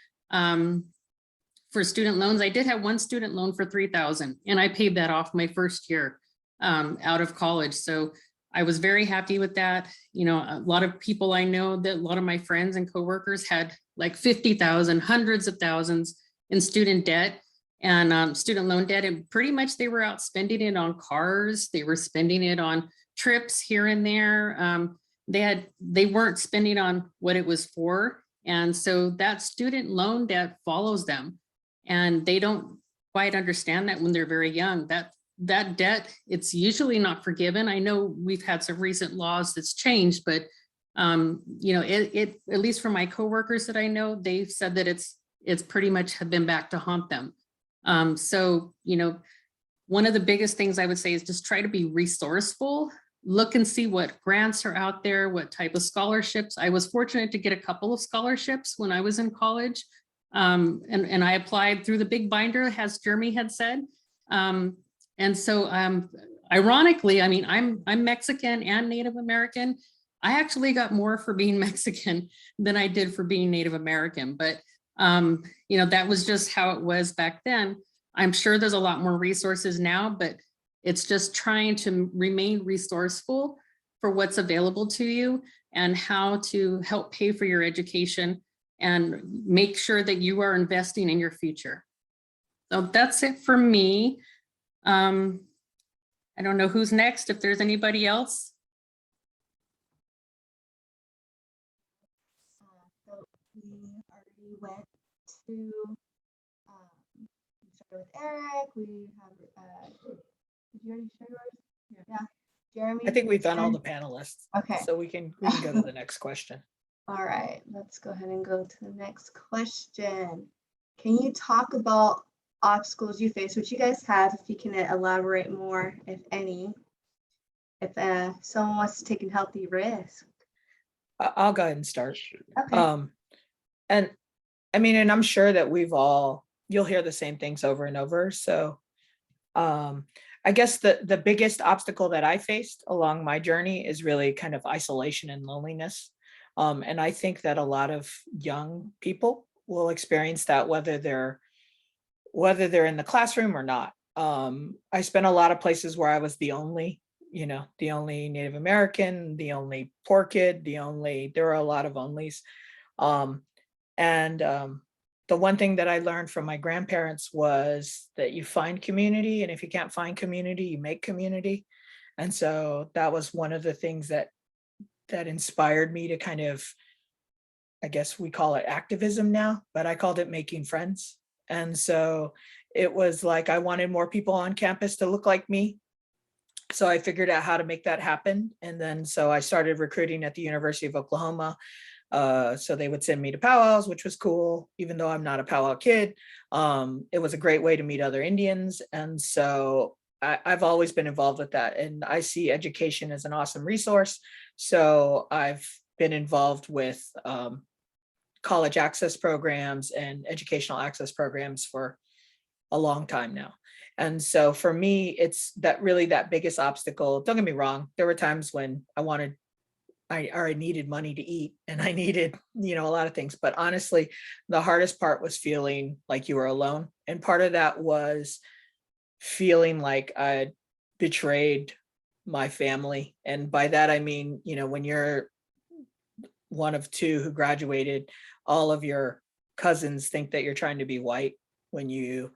student loans. I did have one student loan for $3,000, and I paid that off my first year out of college. So I was very happy with that. You know, a lot of people I know, that a lot of my friends and coworkers had like 50,000, hundreds of thousands in student debt and student loan debt. And pretty much they were out spending it on cars. They were spending it on trips here and there. They weren't spending on what it was for. And so that student loan debt follows them, and they don't quite understand that when they're very young. That debt, it's usually not forgiven. I know we've had some recent laws that's changed, but you know, it at least for my coworkers that I know, they've said that it's pretty much have been back to haunt them. So, you know, one of the biggest things I would say is just try to be resourceful. Look and see what grants are out there, what type of scholarships. I was fortunate to get a couple of scholarships when I was in college. And I applied through the big binder, as Jeremy had said. And so ironically, I mean, I'm Mexican and Native American. I actually got more for being Mexican than I did for being Native American. But, you know, that was just how it was back then. I'm sure there's a lot more resources now, but it's just trying to remain resourceful for what's available to you and how to help pay for your education and make sure that you are investing in your future. So that's it for me. I don't know who's next, if there's anybody else. So we already went to, we started with Eric, we have, did you already share yours? Yeah. Jeremy. I think we've done all the panelists. Okay. So we can go to the next question. All right, let's go ahead and go to the next question. Can you talk about obstacles you face, which you guys have, if you can elaborate more, if any, if someone wants to take a healthy risk? I'll go ahead and start. Okay. And I mean, and I'm sure that you'll hear the same things over and over. So I guess the biggest obstacle that I faced along my journey is really kind of isolation and loneliness. And I think that a lot of young people will experience that, whether they're in the classroom or not. I spent a lot of places where I was the only Native American, the only poor kid, there were a lot of onlys. The one thing that I learned from my grandparents was that you find community, and if you can't find community, you make community. And so that was one of the things that inspired me to kind of, I guess we call it activism now, but I called it making friends. And so it was like I wanted more people on campus to look like me. So I figured out how to make that happen. And then so I started recruiting at the University of Oklahoma. So they would send me to powwows, which was cool, even though I'm not a powwow kid. It was a great way to meet other Indians. And so I've always been involved with that. And I see education as an awesome resource. So I've been involved with college access programs and educational access programs for a long time now. And so for me, it's that biggest obstacle. Don't get me wrong. There were times when I needed money to eat, and I needed, a lot of things. But honestly, the hardest part was feeling like you were alone. And part of that was feeling like I betrayed my family. And by that, I mean, when you're one of two who graduated, all of your cousins think that you're trying to be white when you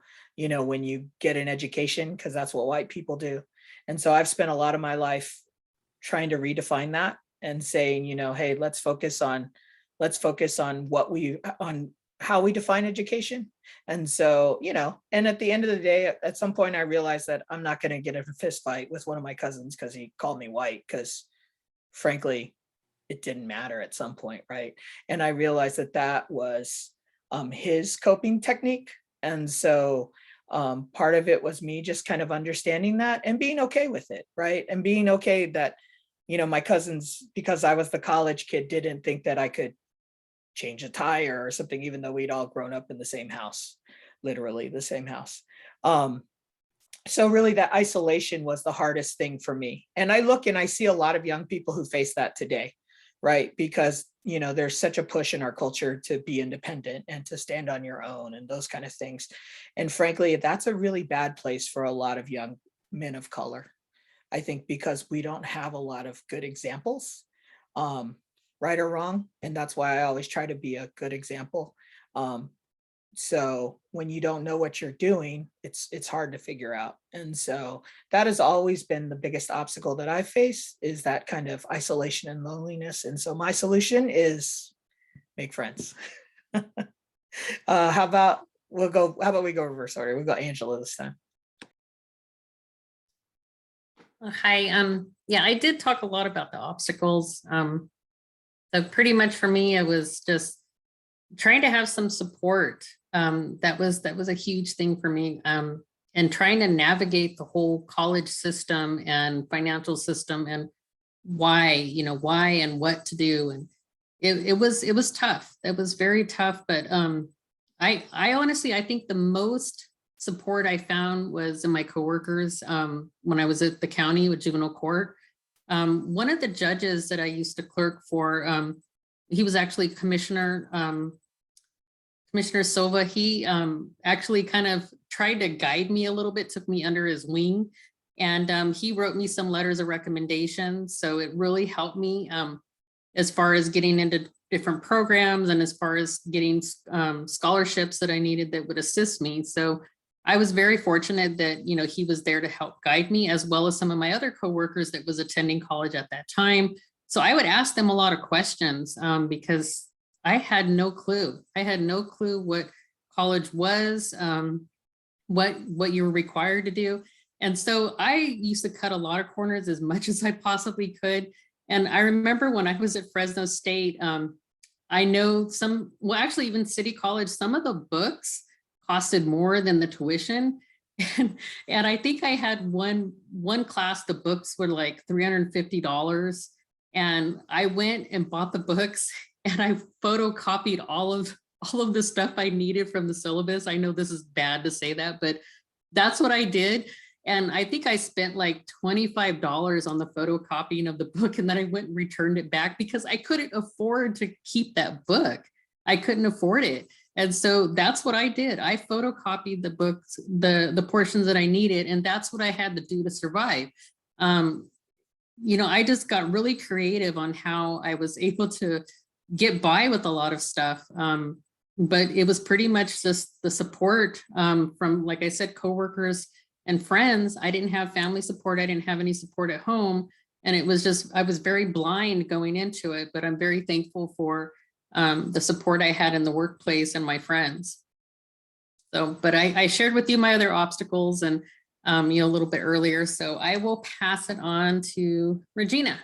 get an education, because that's what white people do. And so I've spent a lot of my life trying to redefine that and saying, hey, let's focus on how we define education. And so, and at the end of the day, at some point I realized that I'm not going to get in a fist fight with one of my cousins because he called me white, because frankly, it didn't matter at some point, right? And I realized that was his coping technique. And so part of it was me just kind of understanding that and being okay with it, right? And being okay that, my cousins, because I was the college kid, didn't think that I could change a tire or something, even though we'd all grown up in the same house, literally the same house. So really that isolation was the hardest thing for me. And I look and I see a lot of young people who face that today, right? Because, there's such a push in our culture to be independent and to stand on your own and those kind of things. And frankly, that's a really bad place for a lot of young men of color. I think because we don't have a lot of good examples, right or wrong. And that's why I always try to be a good example. So when you don't know what you're doing, it's hard to figure out. And so that has always been the biggest obstacle that I face, is that kind of isolation and loneliness. And so my solution is make friends. How about we go reverse order? We'll go Angela this time. Hi, yeah, I did talk a lot about the obstacles. So pretty much for me, it was just trying to have some support. That was a huge thing for me. And trying to navigate the whole college system and financial system, and why and what to do. And it was tough. It was very tough. But I honestly, I think the most support I found was in my coworkers when I was at the county with juvenile court. One of the judges that I used to clerk for, he was actually Commissioner Silva. He actually kind of tried to guide me a little bit, took me under his wing, and he wrote me some letters of recommendation. So it really helped me as far as getting into different programs, and as far as getting scholarships that I needed that would assist me. So I was very fortunate that, you know, he was there to help guide me, as well as some of my other coworkers that was attending college at that time. So I would ask them a lot of questions because I had no clue. I had no clue what college was, what you were required to do. And so I used to cut a lot of corners as much as I possibly could. And I remember when I was at Fresno State, I know actually even City College, some of the books costed more than the tuition. And I think I had one class, the books were like $350. And I went and bought the books, and I photocopied all of the stuff I needed from the syllabus. I know this is bad to say that, but that's what I did. And I think I spent like $25 on the photocopying of the book, and then I went and returned it back because I couldn't afford to keep that book. I couldn't afford it. And so that's what I did. I photocopied the books, the portions that I needed, and that's what I had to do to survive. You know, I just got really creative on how I was able to get by with a lot of stuff. But it was pretty much just the support from, like I said, coworkers and friends. I didn't have family support. I didn't have any support at home. And it was just, I was very blind going into it, but I'm very thankful for the support I had in the workplace and my friends. So, but I shared with you my other obstacles and, you know, a little bit earlier. So I will pass it on to Regina.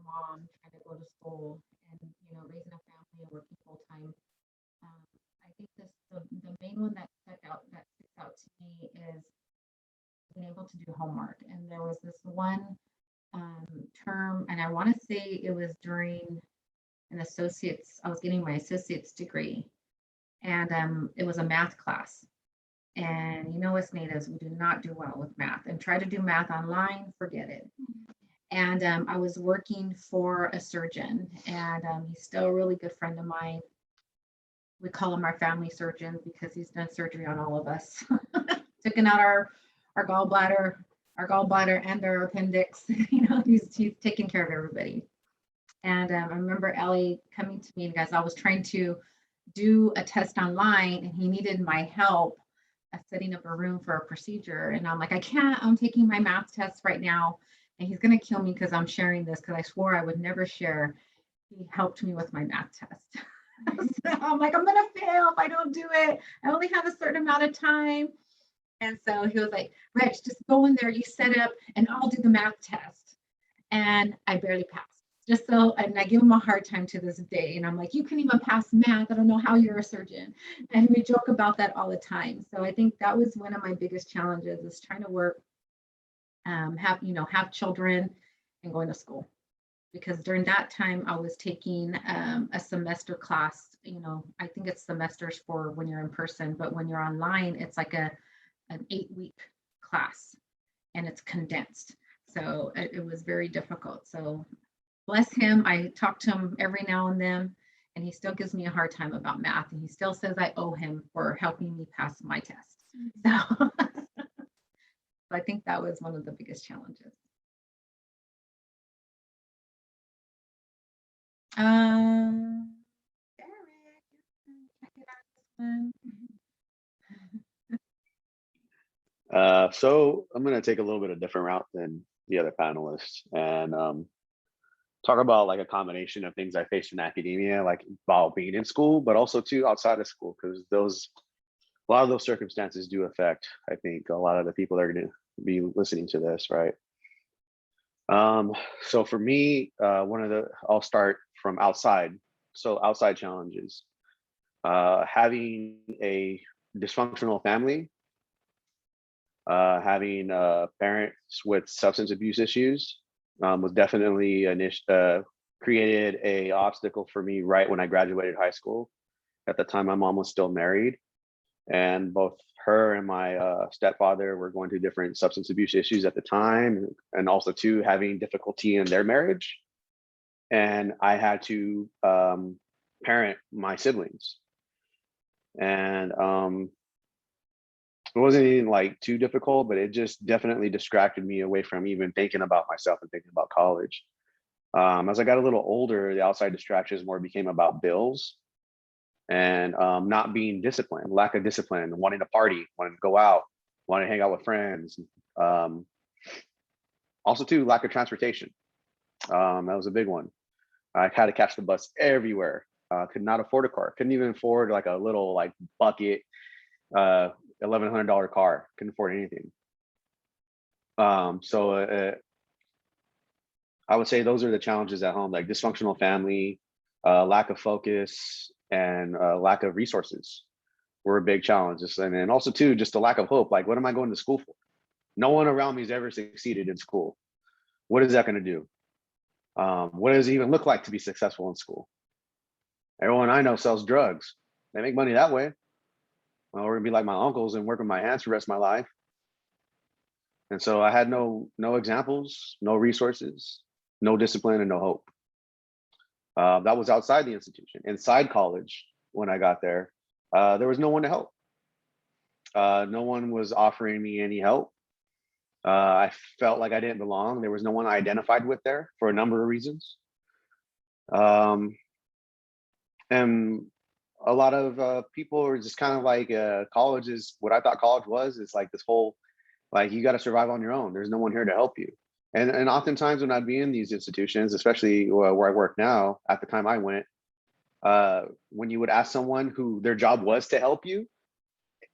Mom trying to go to school and, you know, raising a family and working full time. I think the main one that sticks out to me is being able to do homework. And there was this one term, and I want to say it was during an associate's, I was getting my associate's degree, and it was a math class. And you know, as natives, we do not do well with math, and try to do math online, forget it. And I was working for a surgeon, and he's still a really good friend of mine. We call him our family surgeon because he's done surgery on all of us. Taking out our gallbladder and our appendix. You know, he's taking care of everybody. And I remember Ellie coming to me, and guys, I was trying to do a test online, and he needed my help at setting up a room for a procedure. And I'm like, I can't, I'm taking my math test right now. And he's going to kill me because I'm sharing this, because I swore I would never share. He helped me with my math test. So I'm like, I'm going to fail if I don't do it. I only have a certain amount of time. And so he was like, Reg, just go in there, you set up, and I'll do the math test. And I barely passed. Just so, and I give him a hard time to this day. And I'm like, you can even pass math. I don't know how you're a surgeon. And we joke about that all the time. So I think that was one of my biggest challenges, is trying to work, have children and going to school. Because during that time I was taking a semester class. You know, I think it's semesters for when you're in person, but when you're online, it's like an 8-week class, and it's condensed. So it was very difficult. So bless him, I talk to him every now and then, and he still gives me a hard time about math, and he still says I owe him for helping me pass my test. So I think that was one of the biggest challenges. Eric, check it out this one. So I'm going to take a little bit of different route than the other panelists and talk about like a combination of things I faced in academia, like while being in school, but also too outside of school, because a lot of those circumstances do affect, I think, a lot of the people that are going to be listening to this, right? So for me, I'll start from outside. So outside challenges, having a dysfunctional family, having parents with substance abuse issues was definitely created a obstacle for me right when I graduated high school. At the time, my mom was still married, and both her and my stepfather were going through different substance abuse issues at the time, and also too having difficulty in their marriage. And I had to parent my siblings, and it wasn't even like too difficult, but it just definitely distracted me away from even thinking about myself and thinking about college. As I got a little older, the outside distractions more became about bills and not being disciplined, lack of discipline, wanting to party, wanting to go out, wanting to hang out with friends. Also too, lack of transportation. That was a big one. I had to catch the bus everywhere. Could not afford a car. Couldn't even afford like a little like bucket $1,100 car. Couldn't afford anything. So I would say those are the challenges at home, like dysfunctional family, lack of focus, and lack of resources were big challenges. And then also too, just the lack of hope. Like, what am I going to school for? No one around me has ever succeeded in school. What is that going to do? What does it even look like to be successful in school? Everyone I know sells drugs. They make money that way. Well, we're gonna be like my uncles and work with my hands for the rest of my life. And so I had no examples, no resources, no discipline, and no hope. That was outside the institution. Inside college, when I got there was no one to help. No one was offering me any help. I felt like I didn't belong. There was no one I identified with there for a number of reasons. And a lot of people are just kind of like, college is what I thought college was. It's like this whole, like, you got to survive on your own. There's no one here to help you. And oftentimes when I'd be in these institutions, especially where I work now, at the time I went, when you would ask someone who their job was to help you,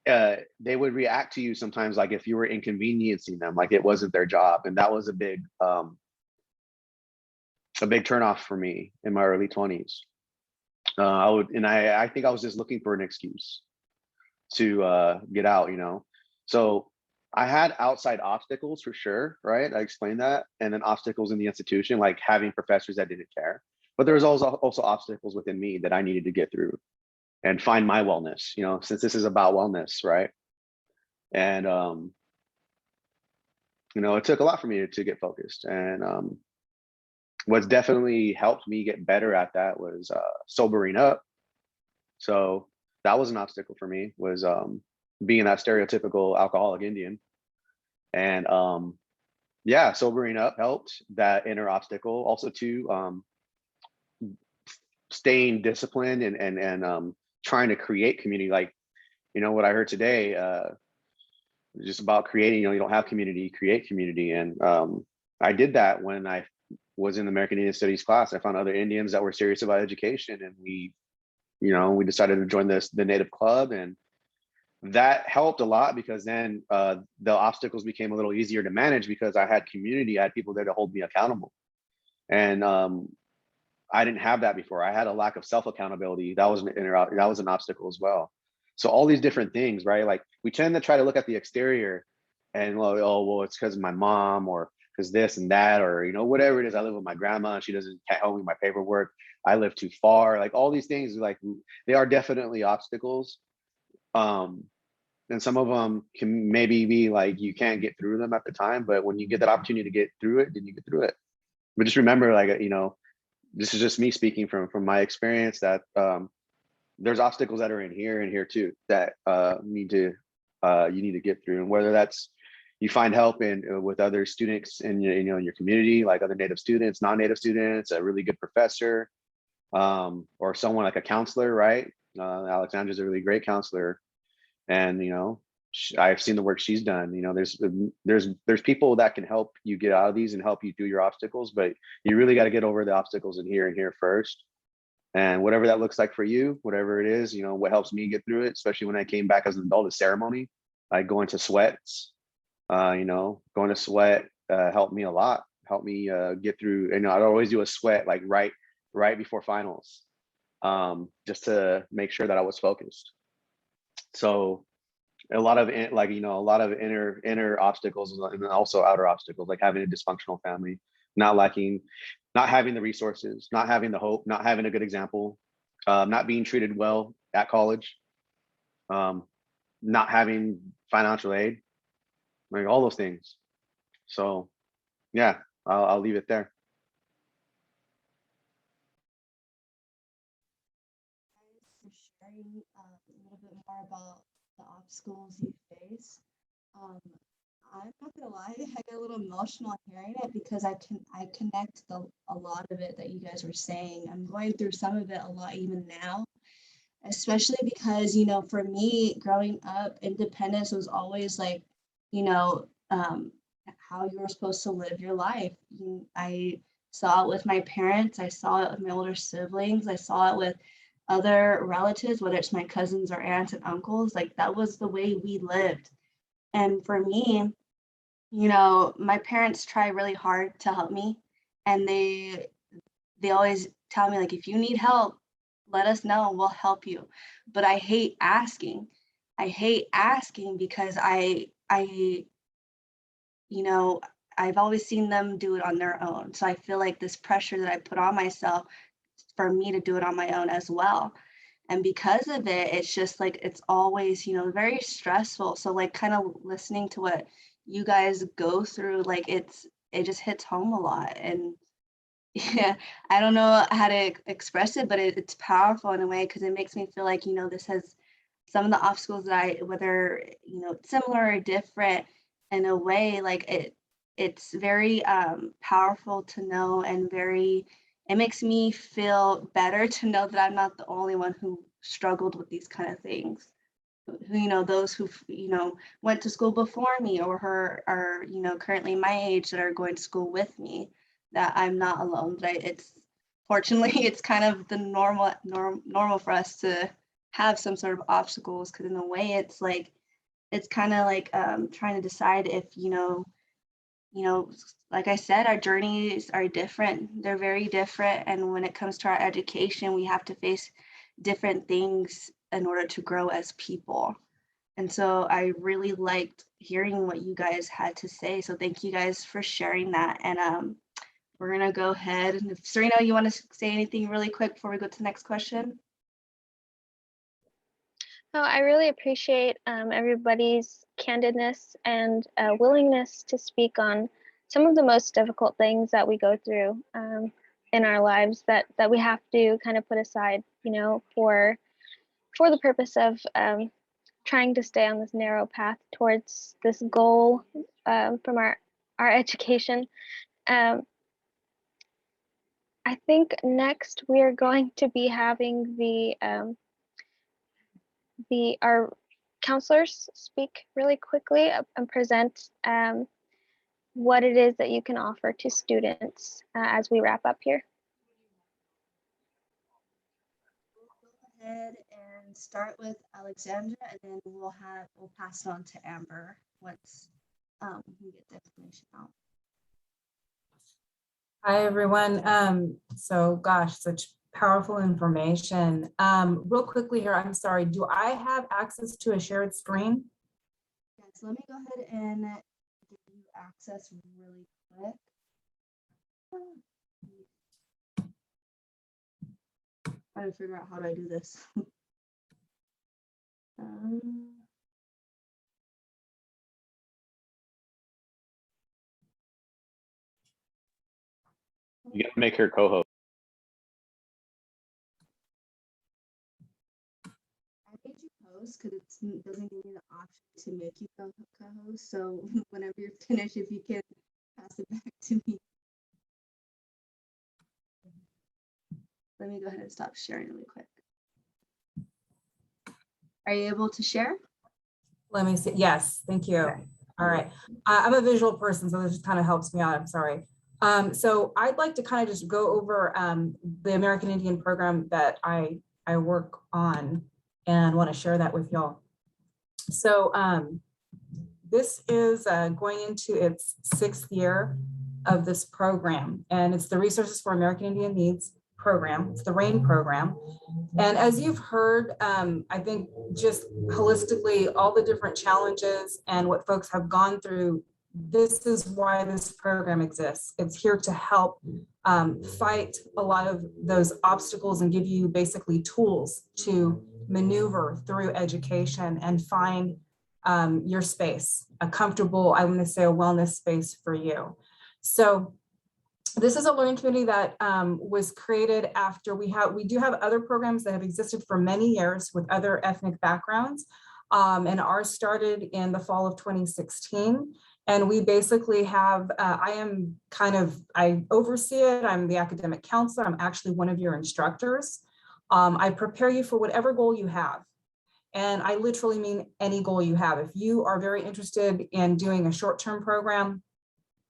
they would react to you sometimes like if you were inconveniencing them, like it wasn't their job. And that was a big turnoff for me in my early 20s. I think I was just looking for an excuse to get out, you know. So I had outside obstacles for sure, right? I explained that, and then obstacles in the institution, like having professors that didn't care. But there was also obstacles within me that I needed to get through and find my wellness, you know, since this is about wellness, right? And you know, it took a lot for me to get focused. And what's definitely helped me get better at that was sobering up. So that was an obstacle for me, was being that stereotypical alcoholic Indian. And yeah, sobering up helped that inner obstacle. Also too, staying disciplined and trying to create community. Like, you know, what I heard today, just about creating, you know, you don't have community, create community. And I did that when I was in the American Indian Studies class. I found other Indians that were serious about education, and we decided to join the Native Club, and that helped a lot because then the obstacles became a little easier to manage because I had community, I had people there to hold me accountable. And I didn't have that before. I had a lack of self-accountability. That was an obstacle as well. So all these different things, right? Like, we tend to try to look at the exterior and, well, it's because of my mom, or because this and that, or, you know, whatever it is. I live with my grandma and she can't help me with my paperwork. I live too far. Like, all these things, like, they are definitely obstacles. And some of them can maybe be like, you can't get through them at the time, but when you get that opportunity to get through it, then you get through it. But just remember, like, you know, this is just me speaking from my experience, that there's obstacles that are in here and here too that you need to get through, and whether that's you find help in with other students in your in your community, like other Native students, non-Native students, a really good professor, or someone like a counselor, right? Alexandra's a really great counselor, and I've seen the work she's done. There's people that can help you get out of these and help you through your obstacles, but you really got to get over the obstacles in here and here first. And whatever that looks like for you, whatever it is, what helps me get through it, especially when I came back as an adult, is ceremony, like going to sweats. Going to sweat helped me a lot, helped me get through. I'd always do a sweat like right before finals, just to make sure that I was focused. So a lot of inner obstacles and also outer obstacles, like having a dysfunctional family, not having the resources, not having the hope, not having a good example, not being treated well at college, not having financial aid, like all those things. So yeah, I'll leave it there. For sharing a little bit more about the obstacles you face. I'm not gonna lie, I get a little emotional hearing it because I connect a lot of it that you guys were saying. I'm going through some of it a lot even now, especially because for me growing up, independence was always like how you were supposed to live your life. I saw it with my parents, I saw it with my older siblings, I saw it with other relatives, whether it's my cousins or aunts and uncles. Like that was the way we lived. And for me, my parents try really hard to help me, and they always tell me, like, if you need help, let us know, we'll help you. But I hate asking. I hate asking because I've always seen them do it on their own. So I feel like this pressure that I put on myself for me to do it on my own as well. And because of it, it's just like it's always, very stressful. So like kind of listening to what you guys go through, like it just hits home a lot. And yeah, I don't know how to express it, but it's powerful in a way because it makes me feel like, this has some of the obstacles that whether, similar or different in a way, like it's very powerful to know, and it makes me feel better to know that I'm not the only one who struggled with these kind of things. Those who, went to school before me or are, currently my age that are going to school with me, that I'm not alone. That it's fortunately it's kind of the normal for us to have some sort of obstacles, because in a way it's like it's kind of like trying to decide if like I said, our journeys are different. They're very different. And when it comes to our education, we have to face different things in order to grow as people. And so I really liked hearing what you guys had to say. So thank you guys for sharing that. And we're going to go ahead. And if Serena, you want to say anything really quick before we go to the next question? No, I really appreciate everybody's candidness and willingness to speak on some of the most difficult things that we go through in our lives that we have to kind of put aside, for the purpose of trying to stay on this narrow path towards this goal from our education. I think next we are going to be having our counselors speak really quickly and present what it is that you can offer to students as we wrap up here. We'll go ahead and start with Alexandra, and then we'll pass it on to Amber once we get the information out. Hi, everyone. So gosh, such powerful information. Real quickly here, I'm sorry, do I have access to a shared screen? Yes, let me go ahead and give you access really quick. Trying to figure out how do I do this. You gotta make her co-host. co-host because it doesn't give me the option to make you co-host. So whenever you're finished, if you can pass it back to me. Let me go ahead and stop sharing really quick. Are you able to share? Let me see. Yes, thank you. Okay. All right. I'm a visual person, so this just kind of helps me out. I'm sorry. So I'd like to kind of just go over the American Indian program that I work on and want to share that with y'all. So this is going into its 6th year of this program, and it's the Resources for American Indian Needs program. It's the RAIN program. And as you've heard, I think just holistically, all the different challenges and what folks have gone through, this is why this program exists. It's here to help fight a lot of those obstacles and give you basically tools to maneuver through education and find your space, a comfortable, I want to say a wellness space for you. So this is a learning community that was created after we do have other programs that have existed for many years with other ethnic backgrounds. And ours started in the fall of 2016. And we basically have, I oversee it. I'm the academic counselor. I'm actually one of your instructors. I prepare you for whatever goal you have. And I literally mean any goal you have. If you are very interested in doing a short-term program,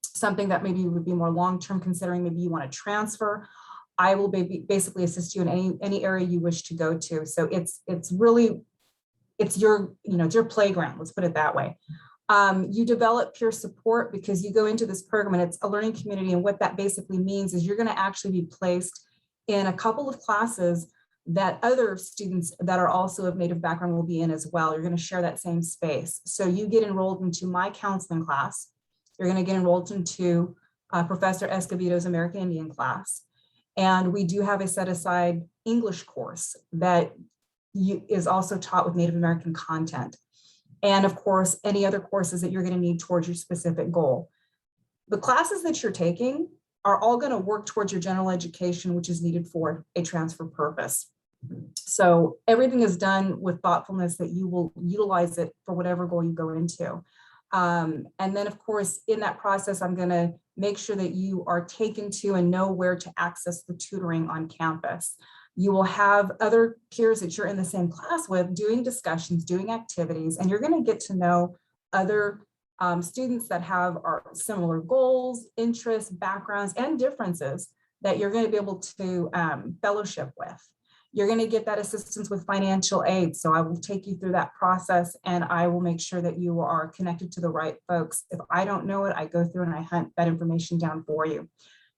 something that maybe would be more long-term, considering maybe you want to transfer, I will basically assist you in any area you wish to go to. So it's really, it's your playground, let's put it that way. You develop peer support because you go into this program and it's a learning community. And what that basically means is you're going to actually be placed in a couple of classes that other students that are also of Native background will be in as well. You're going to share that same space. So you get enrolled into my counseling class. You're going to get enrolled into Professor Escovedo's American Indian class. And we do have a set aside English course that is also taught with Native American content. And of course, any other courses that you're going to need towards your specific goal. The classes that you're taking are all going to work towards your general education, which is needed for a transfer purpose. So everything is done with thoughtfulness that you will utilize it for whatever goal you go into. And then of course, in that process, I'm going to make sure that you are taken to and know where to access the tutoring on campus. You will have other peers that you're in the same class with doing discussions, doing activities, and you're going to get to know other students that have similar goals, interests, backgrounds, and differences that you're going to be able to fellowship with. You're going to get that assistance with financial aid. So I will take you through that process and I will make sure that you are connected to the right folks. If I don't know it, I go through and I hunt that information down for you.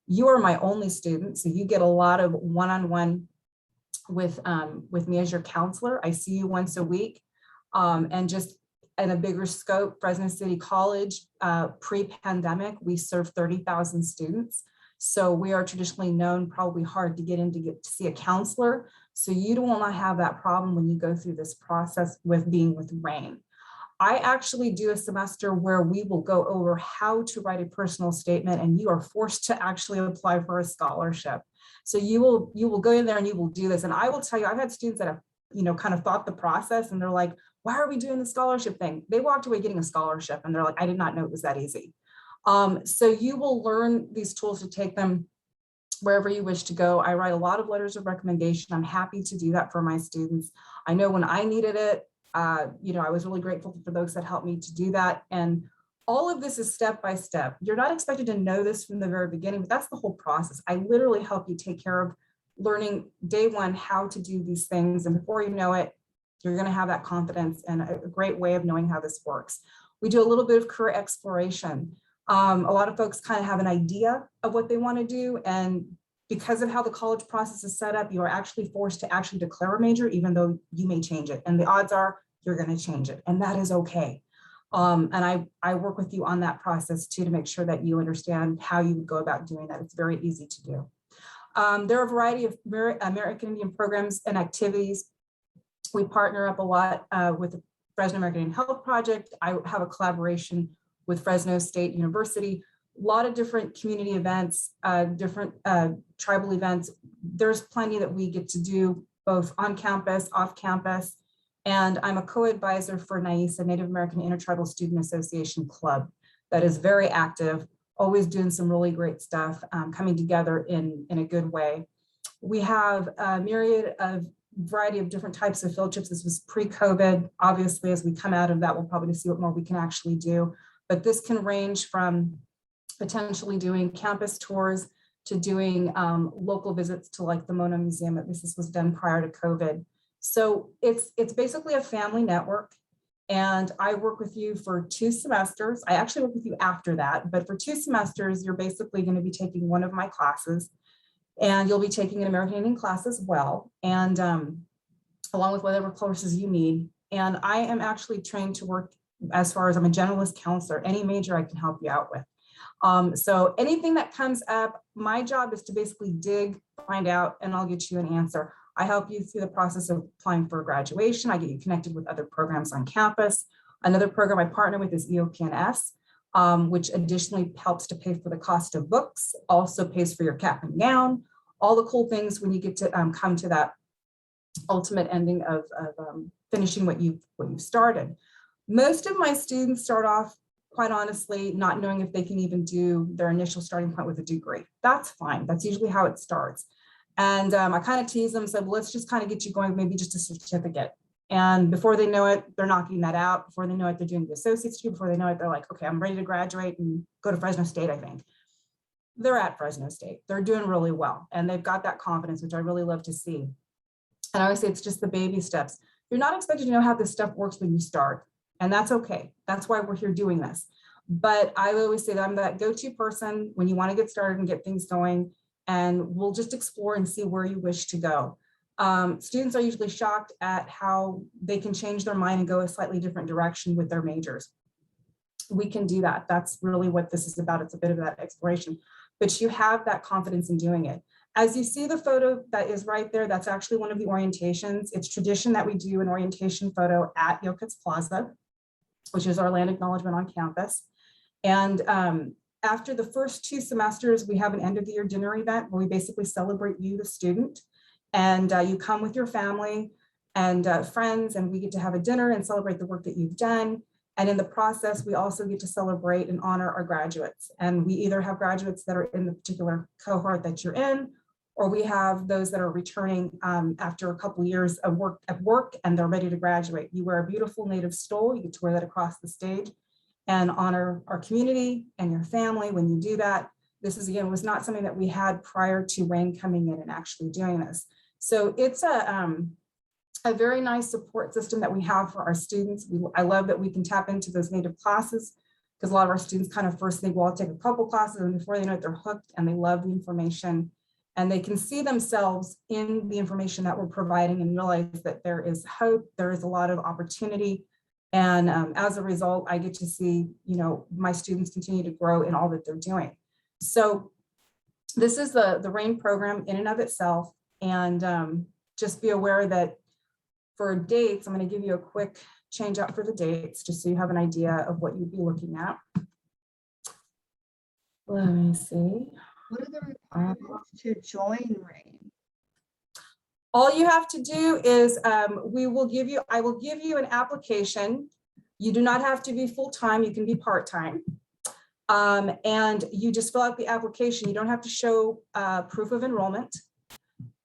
You are my only student, so you get a lot of one-on-one with me as your counselor. I see you once a week, and just in a bigger scope, Fresno City College, pre-pandemic, we served 30,000 students. So we are traditionally known, probably hard to get to see a counselor. So you don't want to have that problem when you go through this process with being with RAIN. I actually do a semester where we will go over how to write a personal statement, and you are forced to actually apply for a scholarship. So you will go in there and you will do this. And I will tell you, I've had students that have, kind of thought the process and they're like, why are we doing the scholarship thing? They walked away getting a scholarship and they're like, I did not know it was that easy. So you will learn these tools to take them wherever you wish to go. I write a lot of letters of recommendation. I'm happy to do that for my students. I know when I needed it, I was really grateful for those that helped me to do that. And all of this is step by step. You're not expected to know this from the very beginning, but that's the whole process. I literally help you take care of learning day one how to do these things. And before you know it, you're going to have that confidence and a great way of knowing how this works. We do a little bit of career exploration. A lot of folks kind of have an idea of what they want to do. And because of how the college process is set up, you are actually forced to actually declare a major, even though you may change it. And the odds are you're going to change it. And that is okay. And I work with you on that process too, to make sure that you understand how you would go about doing that. It's very easy to do. There are a variety of American Indian programs and activities. We partner up a lot with the Fresno American Indian Health Project. I have a collaboration with Fresno State University, a lot of different community events, different tribal events. There's plenty that we get to do both on campus, off campus. And I'm a co-advisor for NAISA, Native American Intertribal Student Association Club, that is very active, always doing some really great stuff, coming together in a good way. We have a myriad of variety of different types of field trips. This was pre-COVID. Obviously, as we come out of that, we'll probably see what more we can actually do. But this can range from potentially doing campus tours to doing local visits to like the Mona Museum. At least this was done prior to COVID. So it's basically a family network. And I work with you for 2 semesters. I actually work with you after that, but for 2 semesters, you're basically going to be taking one of my classes. And you'll be taking an American Indian class as well, and along with whatever courses you need. And I am actually trained to work as far as I'm a generalist counselor, any major I can help you out with. So anything that comes up, my job is to basically dig, find out, and I'll get you an answer. I help you through the process of applying for graduation. I get you connected with other programs on campus. Another program I partner with is EOPNS, which additionally helps to pay for the cost of books, also pays for your cap and gown, all the cool things when you get to come to that ultimate ending of finishing what you've started. Most of my students start off, quite honestly, not knowing if they can even do their initial starting point with a degree. That's fine. That's usually how it starts. And I kind of tease them, said, well, let's just kind of get you going, maybe just a certificate. And before they know it, they're knocking that out. Before they know it, they're doing the associate's degree. Before they know it, they're like, okay, I'm ready to graduate and go to Fresno State, I think. They're at Fresno State. They're doing really well. And they've got that confidence, which I really love to see. And I always say it's just the baby steps. You're not expected to know how this stuff works when you start. And that's okay. That's why we're here doing this. But I always say that I'm that go-to person when you want to get started and get things going. And we'll just explore and see where you wish to go. Students are usually shocked at how they can change their mind and go a slightly different direction with their majors. We can do that. That's really what this is about. It's a bit of that exploration, but you have that confidence in doing it. As you see the photo that is right there, that's actually one of the orientations. It's tradition that we do an orientation photo at Yokut's Plaza, which is our land acknowledgement on campus. And after the first 2 semesters, we have an end of the year dinner event where we basically celebrate you, the student. And you come with your family and friends, and we get to have a dinner and celebrate the work that you've done. And in the process, we also get to celebrate and honor our graduates. And we either have graduates that are in the particular cohort that you're in, or we have those that are returning after a couple of years of work and they're ready to graduate. You wear a beautiful native stole, you get to wear that across the stage and honor our community and your family when you do that. This is, again, was not something that we had prior to Wayne coming in and actually doing this. So it's a very nice support system that we have for our students. I love that we can tap into those native classes because a lot of our students kind of first think, well, I'll take a couple classes, and before they know it, they're hooked and they love the information and they can see themselves in the information that we're providing and realize that there is hope, there is a lot of opportunity. And as a result, I get to see, you know, my students continue to grow in all that they're doing. So this is the RAIN program in and of itself. And just be aware that for dates, I'm going to give you a quick change out for the dates, just so you have an idea of what you'd be looking at. Let me see. What are the requirements to join RAIN? All you have to do is I will give you an application. You do not have to be full-time, you can be part-time. And you just fill out the application. You don't have to show proof of enrollment.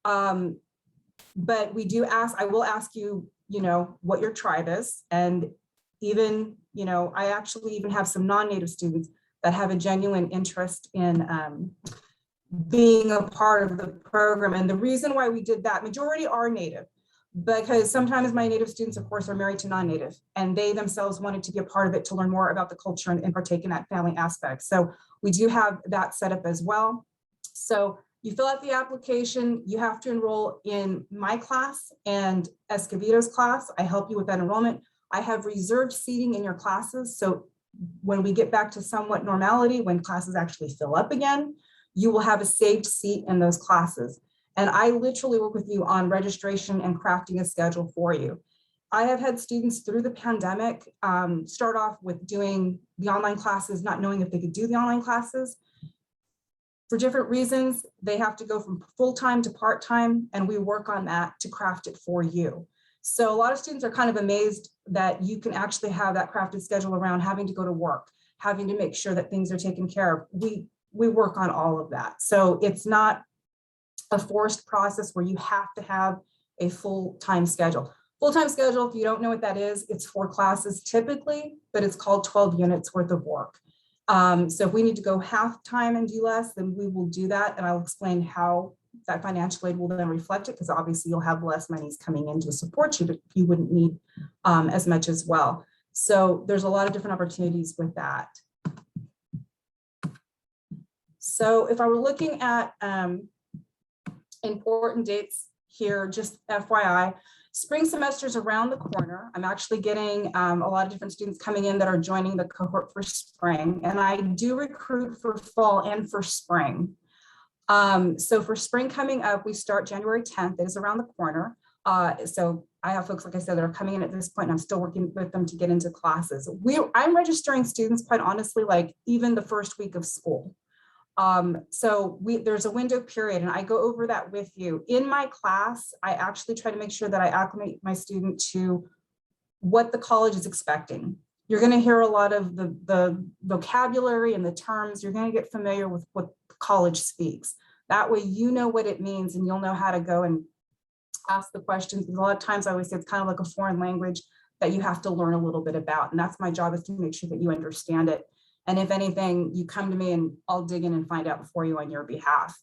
But we do ask, I will ask you, you know, what your tribe is. And even, you know, I actually even have some non-native students that have a genuine interest in being a part of the program. And the reason why we did that, majority are native, because sometimes my native students, of course, are married to non-native, and they themselves wanted to be a part of it to learn more about the culture and partake in that family aspect. So we do have that set up as well. So you fill out the application, you have to enroll in my class and Escovedo's class. I help you with that enrollment. I have reserved seating in your classes. So when we get back to somewhat normality, when classes actually fill up again, you will have a saved seat in those classes. And I literally work with you on registration and crafting a schedule for you. I have had students through the pandemic start off with doing the online classes, not knowing if they could do the online classes. For different reasons, they have to go from full-time to part-time, and we work on that to craft it for you. So a lot of students are kind of amazed that you can actually have that crafted schedule around having to go to work, having to make sure that things are taken care of. We work on all of that. So it's not a forced process where you have to have a full-time schedule. Full-time schedule, if you don't know what that is, it's 4 classes typically, but it's called 12 units worth of work. So if we need to go half-time and do less, then we will do that. And I'll explain how that financial aid will then reflect it, because obviously you'll have less monies coming in to support you, but you wouldn't need as much as well. So there's a lot of different opportunities with that. So if I were looking at important dates here, just FYI, spring semester is around the corner. I'm actually getting a lot of different students coming in that are joining the cohort for spring, and I do recruit for fall and for spring. So for spring coming up, we start January 10th. It is around the corner. So I have folks, like I said, that are coming in at this point, and I'm still working with them to get into classes. I'm registering students, quite honestly, like even the first week of school. So there's a window period, and I go over that with you. In my class, I actually try to make sure that I acclimate my student to what the college is expecting. You're going to hear a lot of the vocabulary and the terms. You're going to get familiar with what the college speaks. That way you know what it means, and you'll know how to go and ask the questions. Because a lot of times I always say it's kind of like a foreign language that you have to learn a little bit about. And that's my job, is to make sure that you understand it. And if anything, you come to me and I'll dig in and find out for you on your behalf.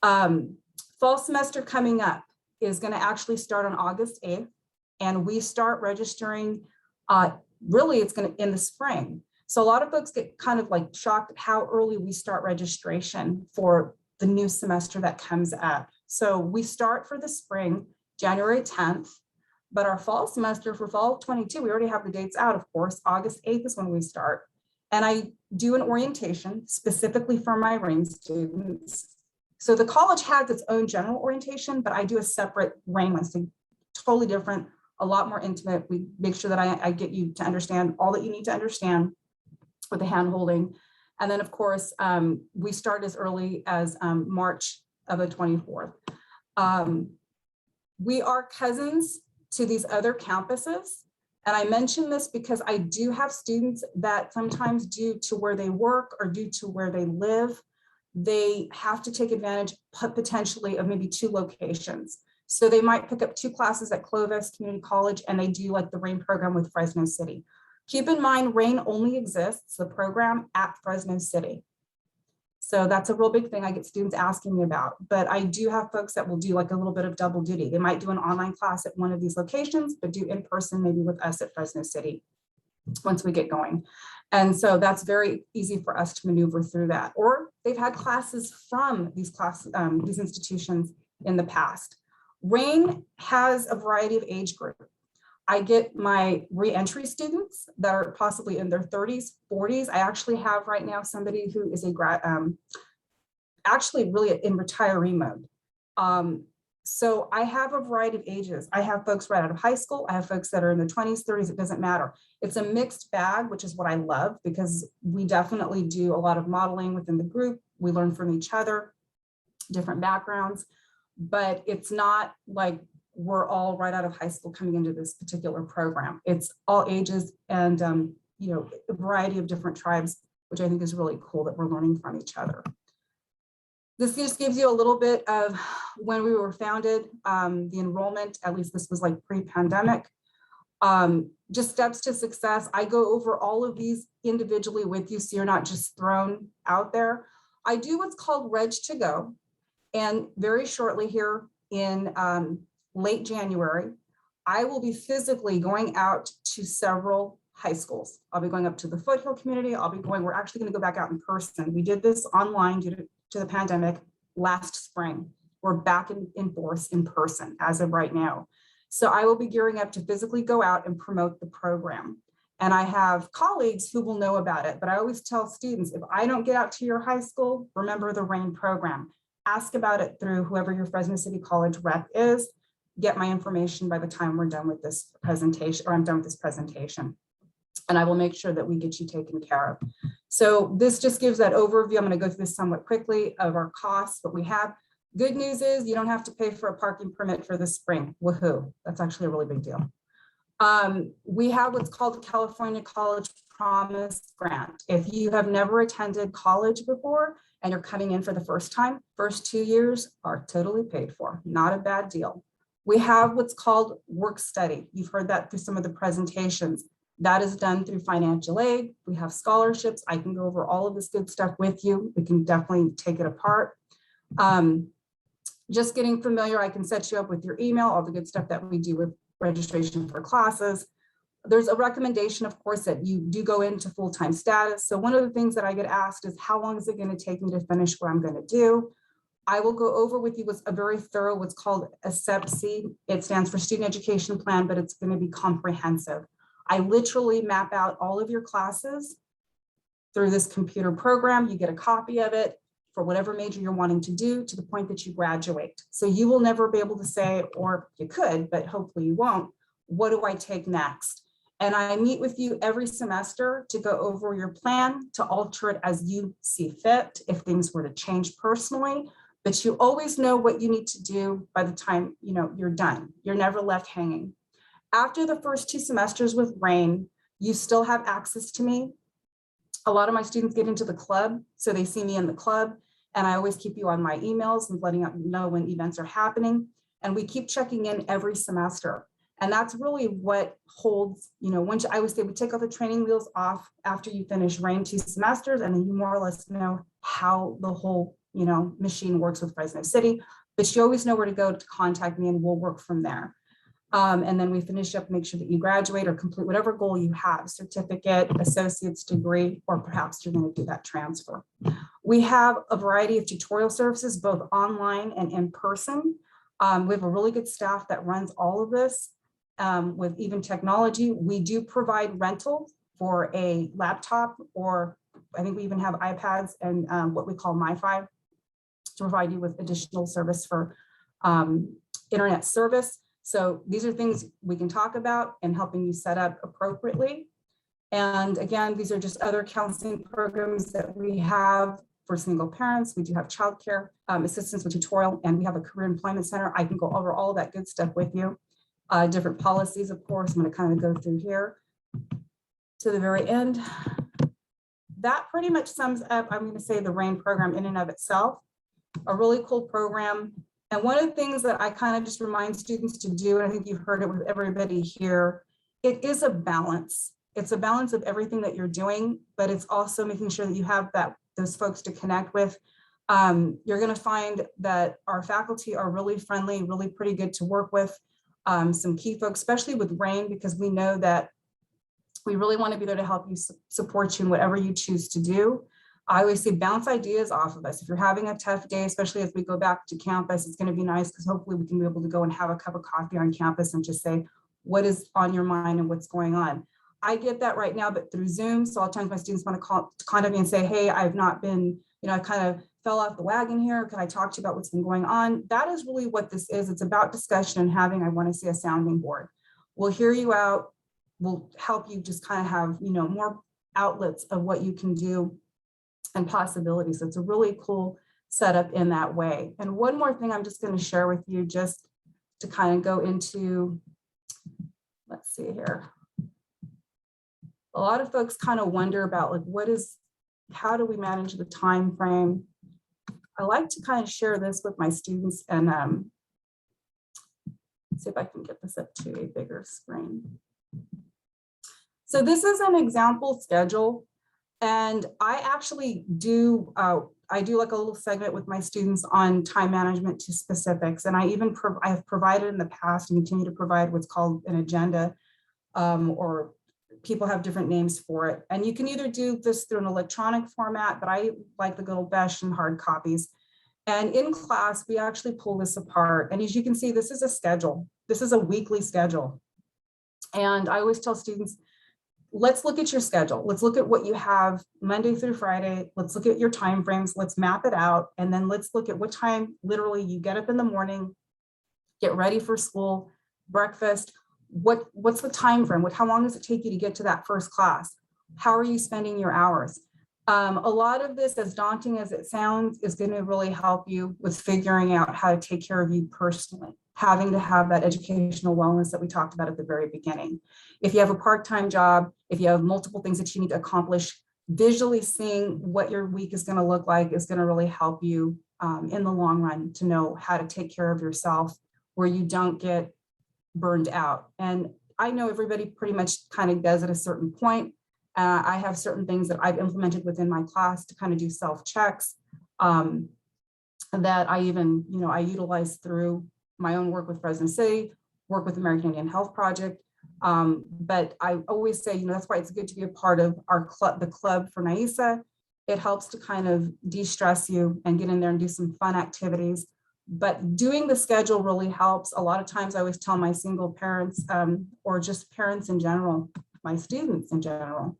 Fall semester coming up is going to actually start on August 8th. And we start registering, really it's going to in the spring. So a lot of folks get kind of like shocked at how early we start registration for the new semester that comes up. So we start for the spring, January 10th, but our fall semester for fall 22, we already have the dates out, of course. August 8th is when we start. And I do an orientation specifically for my RAIN students. So the college has its own general orientation, but I do a separate RAIN one, so totally different, a lot more intimate. We make sure that I get you to understand all that you need to understand with the hand holding. And then of course, we start as early as March of the 24th. We are cousins to these other campuses. And I mention this because I do have students that sometimes, due to where they work or due to where they live, they have to take advantage potentially of maybe 2 locations. So they might pick up 2 classes at Clovis Community College, and they do like the RAIN program with Fresno City. Keep in mind, RAIN only exists, the program, at Fresno City. So that's a real big thing I get students asking me about. But I do have folks that will do like a little bit of double duty. They might do an online class at one of these locations, but do in person maybe with us at Fresno City once we get going. And so that's very easy for us to maneuver through that. Or they've had classes from these institutions in the past. RAIN has a variety of age groups. I get my re-entry students that are possibly in their 30s, 40s. I actually have right now somebody who is a grad, actually really in retiree mode. So I have a variety of ages. I have folks right out of high school. I have folks that are in their 20s, 30s, it doesn't matter. It's a mixed bag, which is what I love, because we definitely do a lot of modeling within the group. We learn from each other, different backgrounds, but it's not like we're all right out of high school coming into this particular program. It's all ages and you know, a variety of different tribes, which I think is really cool that we're learning from each other. This just gives you a little bit of when we were founded, the enrollment, at least this was like pre-pandemic. Just steps to success. I go over all of these individually with you, so you're not just thrown out there. I do what's called Reg to Go. And very shortly here in late January, I will be physically going out to several high schools. I'll be going up to the Foothill community. We're actually going to go back out in person. We did this online due to the pandemic last spring. We're back in force in person as of right now. So I will be gearing up to physically go out and promote the program. And I have colleagues who will know about it, but I always tell students, if I don't get out to your high school, remember the RAIN program. Ask about it through whoever your Fresno City College rep is. Get my information by the time we're done with this presentation, or I'm done with this presentation. And I will make sure that we get you taken care of. So this just gives that overview. I'm going to go through this somewhat quickly of our costs, but we have Good news is you don't have to pay for a parking permit for the spring. Woohoo, that's actually a really big deal. We have what's called the California College Promise Grant. If you have never attended college before and you're coming in for the first time, first 2 years are totally paid for, not a bad deal. We have what's called work study. You've heard that through some of the presentations. That is done through financial aid. We have scholarships. I can go over all of this good stuff with you. We can definitely take it apart. Just getting familiar, I can set you up with your email, all the good stuff that we do with registration for classes. There's a recommendation, of course, that you do go into full-time status. So one of the things that I get asked is, how long is it going to take me to finish what I'm going to do? I will go over with you what's a very thorough, what's called a SEPC. It stands for Student Education Plan, but it's going to be comprehensive. I literally map out all of your classes through this computer program. You get a copy of it for whatever major you're wanting to do to the point that you graduate. So you will never be able to say, or you could, but hopefully you won't, what do I take next? And I meet with you every semester to go over your plan, to alter it as you see fit if things were to change personally. But you always know what you need to do by the time you're done. You're never left hanging. After the first 2 semesters with RAIN, you still have access to me. A lot of my students get into the club, so they see me in the club, and I always keep you on my emails and letting you know when events are happening. And we keep checking in every semester. And that's really what holds, once I would say we take all the training wheels off after you finish RAIN 2 semesters, and then you more or less know how the whole, machine works with Fresno City, but you always know where to go to contact me and we'll work from there. And then we finish up, make sure that you graduate or complete whatever goal you have, certificate, associate's degree, or perhaps you're going to do that transfer. We have a variety of tutorial services, both online and in person. We have a really good staff that runs all of this with even technology. We do provide rental for a laptop, or I think we even have iPads and what we call MiFi to provide you with additional service for internet service. So these are things we can talk about and helping you set up appropriately. And again, these are just other counseling programs that we have for single parents. We do have childcare assistance with tutorial, and we have a career employment center. I can go over all of that good stuff with you. Different policies, of course, I'm going to kind of go through here to the very end. That pretty much sums up, I'm going to say, the RAIN program in and of itself. A really cool program. And one of the things that I kind of just remind students to do, and I think you've heard it with everybody here, it is a balance. It's a balance of everything that you're doing, but it's also making sure that you have those folks to connect with. You're going to find that our faculty are really friendly, really pretty good to work with. Some key folks, especially with RAIN, because we know that we really want to be there to help you, support you in whatever you choose to do. I always say bounce ideas off of us. If you're having a tough day, especially as we go back to campus, it's going to be nice because hopefully we can be able to go and have a cup of coffee on campus and just say, what is on your mind and what's going on? I get that right now, but through Zoom. So a lot of times my students want to contact me and say, hey, I've not been, I kind of fell off the wagon here. Can I talk to you about what's been going on? That is really what this is. It's about discussion and having, I want to say, a sounding board. We'll hear you out. We'll help you just kind of have, more outlets of what you can do and possibilities. So it's a really cool setup in that way. And one more thing I'm just going to share with you just to kind of go into, let's see here. A lot of folks kind of wonder about how do we manage the time frame? I like to kind of share this with my students and see if I can get this up to a bigger screen. So this is an example schedule. And I actually do, I do like a little segment with my students on time management to specifics. And I have provided in the past and continue to provide what's called an agenda, or people have different names for it. And you can either do this through an electronic format, but I like the good old fashioned hard copies. And in class, we actually pull this apart. And as you can see, this is a schedule. This is a weekly schedule. And I always tell students, let's look at your schedule. Let's look at what you have Monday through Friday. Let's look at your time frames. Let's map it out. And then let's look at what time literally you get up in the morning, get ready for school, breakfast. What's the time frame? How long does it take you to get to that first class? How are you spending your hours? A lot of this, as daunting as it sounds, is going to really help you with figuring out how to take care of you personally, having to have that educational wellness that we talked about at the very beginning. If you have a part-time job, if you have multiple things that you need to accomplish, visually seeing what your week is going to look like is going to really help you in the long run to know how to take care of yourself where you don't get burned out. And I know everybody pretty much kind of does at a certain point. I have certain things that I've implemented within my class to kind of do self-checks that I even, I utilize through my own work with Fresno City, work with American Indian Health Project. But I always say, that's why it's good to be a part of our club, the club for NAISA. It helps to kind of de-stress you and get in there and do some fun activities. But doing the schedule really helps. A lot of times I always tell my single parents or just parents in general, my students in general,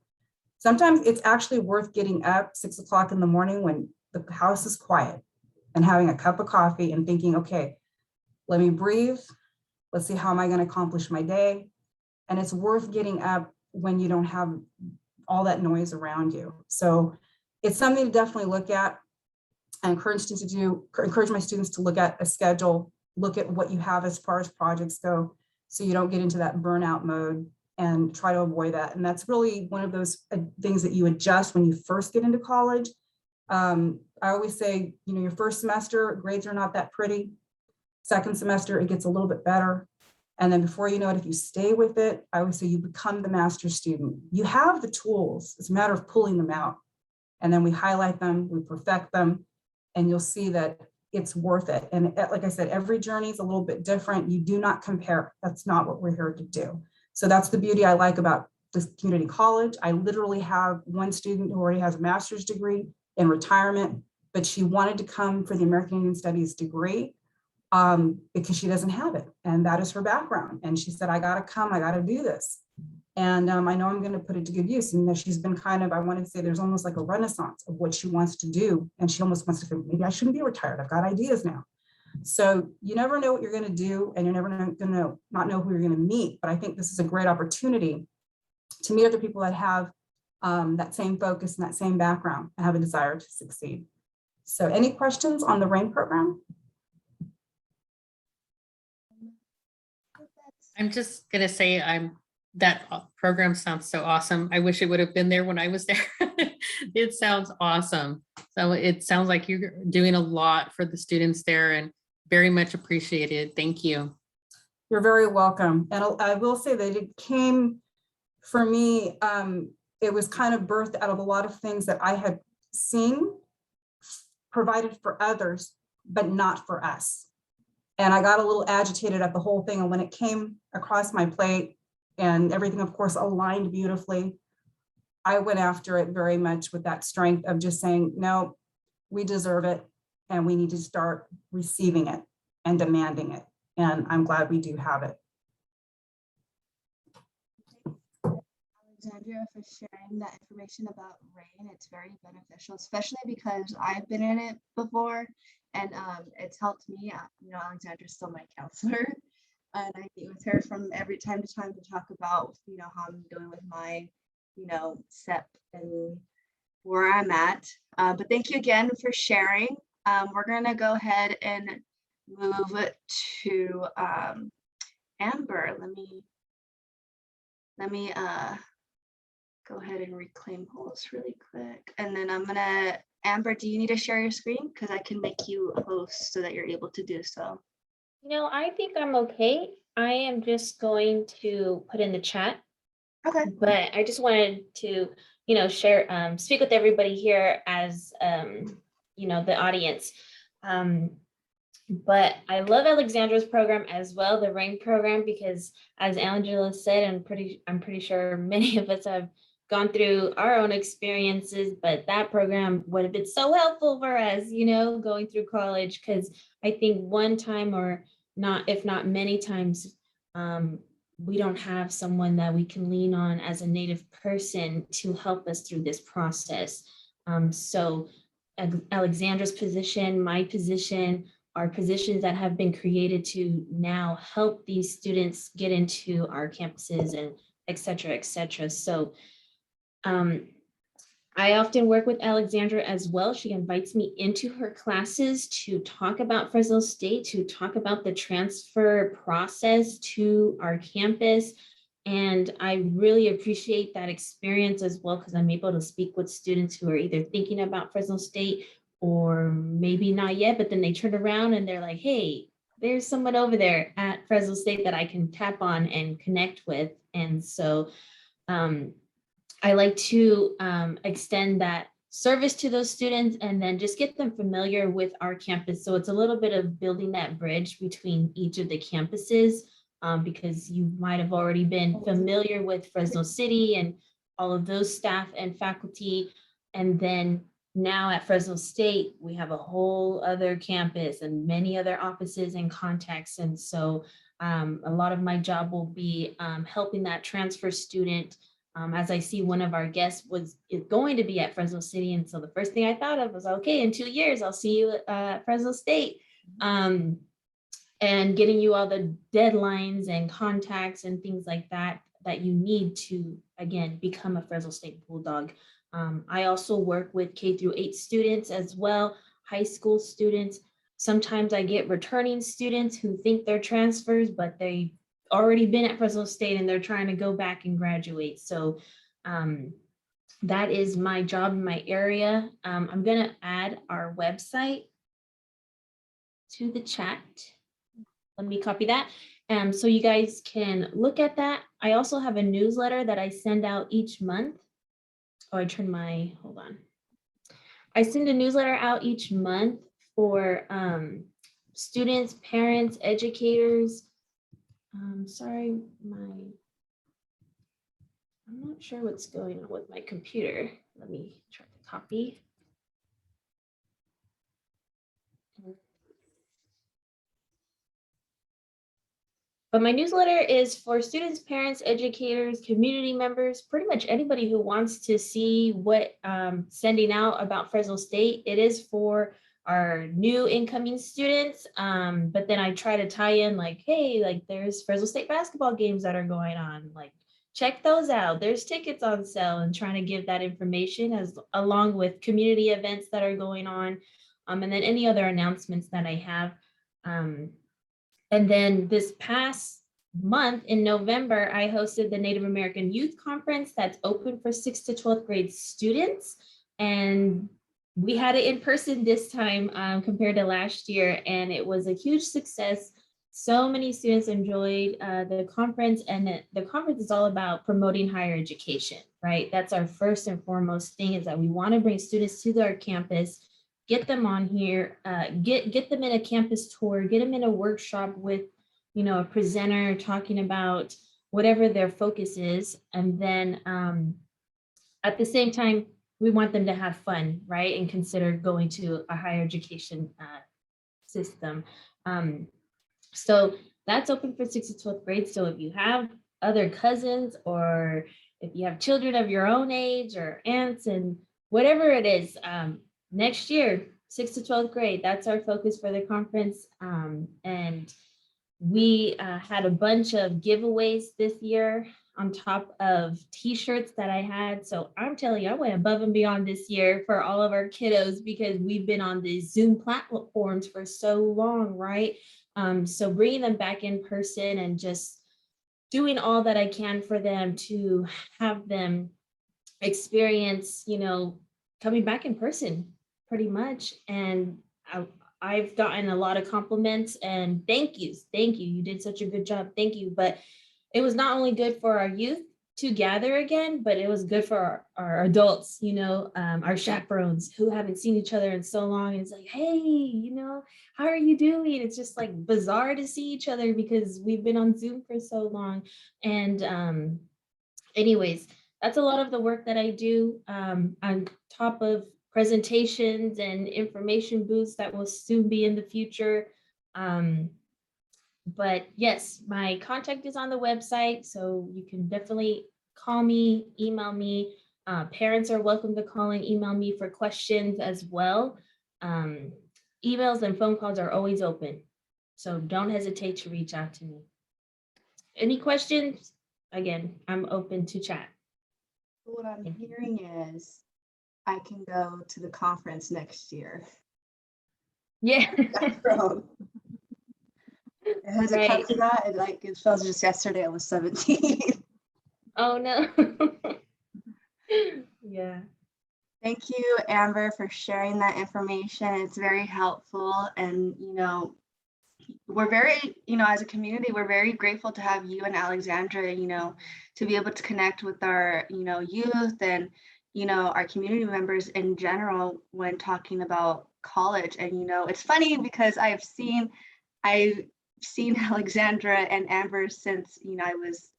sometimes it's actually worth getting up 6 o'clock in the morning when the house is quiet and having a cup of coffee and thinking, okay, let me breathe. Let's see, how am I going to accomplish my day? And it's worth getting up when you don't have all that noise around you. So it's something to definitely look at. I encourage my students to look at a schedule, look at what you have as far as projects go, so you don't get into that burnout mode, and try to avoid that. And that's really one of those things that you adjust when you first get into college. I always say, your first semester grades are not that pretty. Second semester, it gets a little bit better. And then before you know it, if you stay with it, I always say you become the master's student. You have the tools. It's a matter of pulling them out. And then we highlight them, we perfect them, and you'll see that it's worth it. And like I said, every journey is a little bit different. You do not compare. That's not what we're here to do. So that's the beauty I like about this community college. I literally have one student who already has a master's degree in retirement, but she wanted to come for the American Indian Studies degree because she doesn't have it. And that is her background. And she said, I got to come, I got to do this. And I know I'm going to put it to good use. And she's been kind of, I want to say there's almost like a renaissance of what she wants to do. And she almost wants to think, maybe I shouldn't be retired. I've got ideas now. So you never know what you're going to do, and you're never going to not know who you're going to meet. But I think this is a great opportunity to meet other people that have that same focus and that same background and have a desire to succeed. So any questions on the RAIN program? I'm just gonna say that program sounds so awesome. I wish it would have been there when I was there. It sounds awesome. So it sounds like you're doing a lot for the students there, and very much appreciated. Thank you. You're very welcome. And I will say that it came for me, it was kind of birthed out of a lot of things that I had seen provided for others, but not for us. And I got a little agitated at the whole thing. And when it came across my plate and everything, of course, aligned beautifully, I went after it very much with that strength of just saying, no, we deserve it. And we need to start receiving it and demanding it. And I'm glad we do have it. Alexandra, for sharing that information about RAIN. It's very beneficial, especially because I've been in it before, and it's helped me. Alexandra's still my counselor, and I meet with her from every time to time to talk about, how I'm doing with my, SEP and where I'm at. But thank you again for sharing. We're gonna go ahead and move to Amber. Let me go ahead and reclaim host really quick. And then Amber, do you need to share your screen? Because I can make you a host so that you're able to do so. I think I'm okay. I am just going to put in the chat. Okay. But I just wanted to, share, speak with everybody here as, the audience. But I love Alexandra's program as well, the RAIN program, because as Angela said, I'm pretty sure many of us have gone through our own experiences, but that program would have been so helpful for us, going through college, because I think one time or not, if not many times, we don't have someone that we can lean on as a Native person to help us through this process. So Alexandra's position, my position, are positions that have been created to now help these students get into our campuses and et cetera, et cetera. So I often work with Alexandra as well. She invites me into her classes to talk about Fresno State, to talk about the transfer process to our campus. And I really appreciate that experience as well, because I'm able to speak with students who are either thinking about Fresno State or maybe not yet, but then they turn around and they're like, hey, there's someone over there at Fresno State that I can tap on and connect with. And so I like to extend that service to those students and then just get them familiar with our campus. So it's a little bit of building that bridge between each of the campuses, because you might have already been familiar with Fresno City and all of those staff and faculty. And then now at Fresno State, we have a whole other campus and many other offices and contacts. And so a lot of my job will be helping that transfer student. As I see one of our guests is going to be at Fresno City. And so the first thing I thought of was, okay, in 2 years, I'll see you at Fresno State. And getting you all the deadlines and contacts and things like that that you need to, again, become a Fresno State Bulldog. I also work with K-8 students as well, high school students. Sometimes I get returning students who think they're transfers, but they already been at Fresno State and they're trying to go back and graduate. So that is my job in my area. I'm gonna add our website to the chat. Let me copy that. So you guys can look at that. I also have a newsletter that I send out each month. Oh, I turned my, hold on. I send a newsletter out each month for students, parents, educators. Sorry, I'm not sure what's going on with my computer. Let me try to copy. But my newsletter is for students, parents, educators, community members, pretty much anybody who wants to see what sending out about Fresno State. It is for our new incoming students, but then I try to tie in like, hey, like there's Fresno State basketball games that are going on, like check those out. There's tickets on sale, and trying to give that information as along with community events that are going on, and then any other announcements that I have. And then this past month in November, I hosted the Native American Youth Conference that's open for 6th to 12th grade students. And we had it in person this time compared to last year, and it was a huge success. So many students enjoyed the conference, and the conference is all about promoting higher education, right? That's our first and foremost thing, is that we want to bring students to our campus, get them on here, get them in a campus tour, get them in a workshop with, you know, a presenter talking about whatever their focus is. And then at the same time, we want them to have fun, right? And consider going to a higher education system. So that's open for 6th to 12th grade. So if you have other cousins, or if you have children of your own age, or aunts, and whatever it is, next year, 6th to 12th grade, that's our focus for the conference. And we had a bunch of giveaways this year on top of t-shirts that I had. So I'm telling you, I went above and beyond this year for all of our kiddos, because we've been on these Zoom platforms for so long, right? So bringing them back in person and just doing all that I can for them to have them experience, you know, coming back in person pretty much. And I've gotten a lot of compliments and thank yous. Thank you. You did such a good job. Thank you. But it was not only good for our youth to gather again, but it was good for our adults, you know, our chaperones who haven't seen each other in so long. And it's like, hey, you know, how are you doing? It's just like bizarre to see each other because we've been on Zoom for so long. And anyways, that's a lot of the work that I do on top of presentations and information booths that will soon be in the future. But yes, my contact is on the website, so you can definitely call me, email me. Parents are welcome to call and email me for questions as well. Emails and phone calls are always open, so don't hesitate to reach out to me. Any questions? Again, I'm open to chat. What I'm hearing is I can go to the conference next year. Yeah. So, has it come Right. to that? It feels just yesterday I was 17. Oh, no. Yeah. Thank you, Amber, for sharing that information. It's very helpful. And, we're very, as a community, we're very grateful to have you and Alexandra, to be able to connect with our, youth and, our community members in general when talking about college. And, it's funny because I've seen Alexandra and Amber since, I was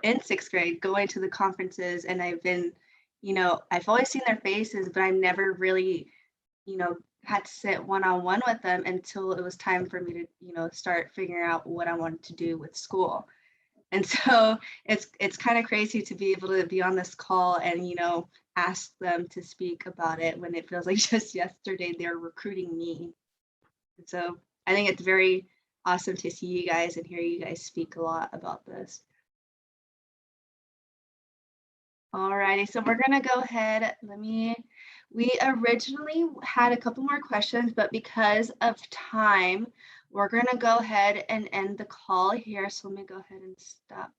in 6th grade going to the conferences, and I've been, I've always seen their faces, but I've never really, had to sit one-on-one with them until it was time for me to, start figuring out what I wanted to do with school. And so it's kind of crazy to be able to be on this call and, ask them to speak about it when it feels like just yesterday they're recruiting me. And so I think it's very awesome to see you guys and hear you guys speak a lot about this. All righty, so we're gonna go ahead. We originally had a couple more questions, but because of time, we're gonna go ahead and end the call here. So let me go ahead and stop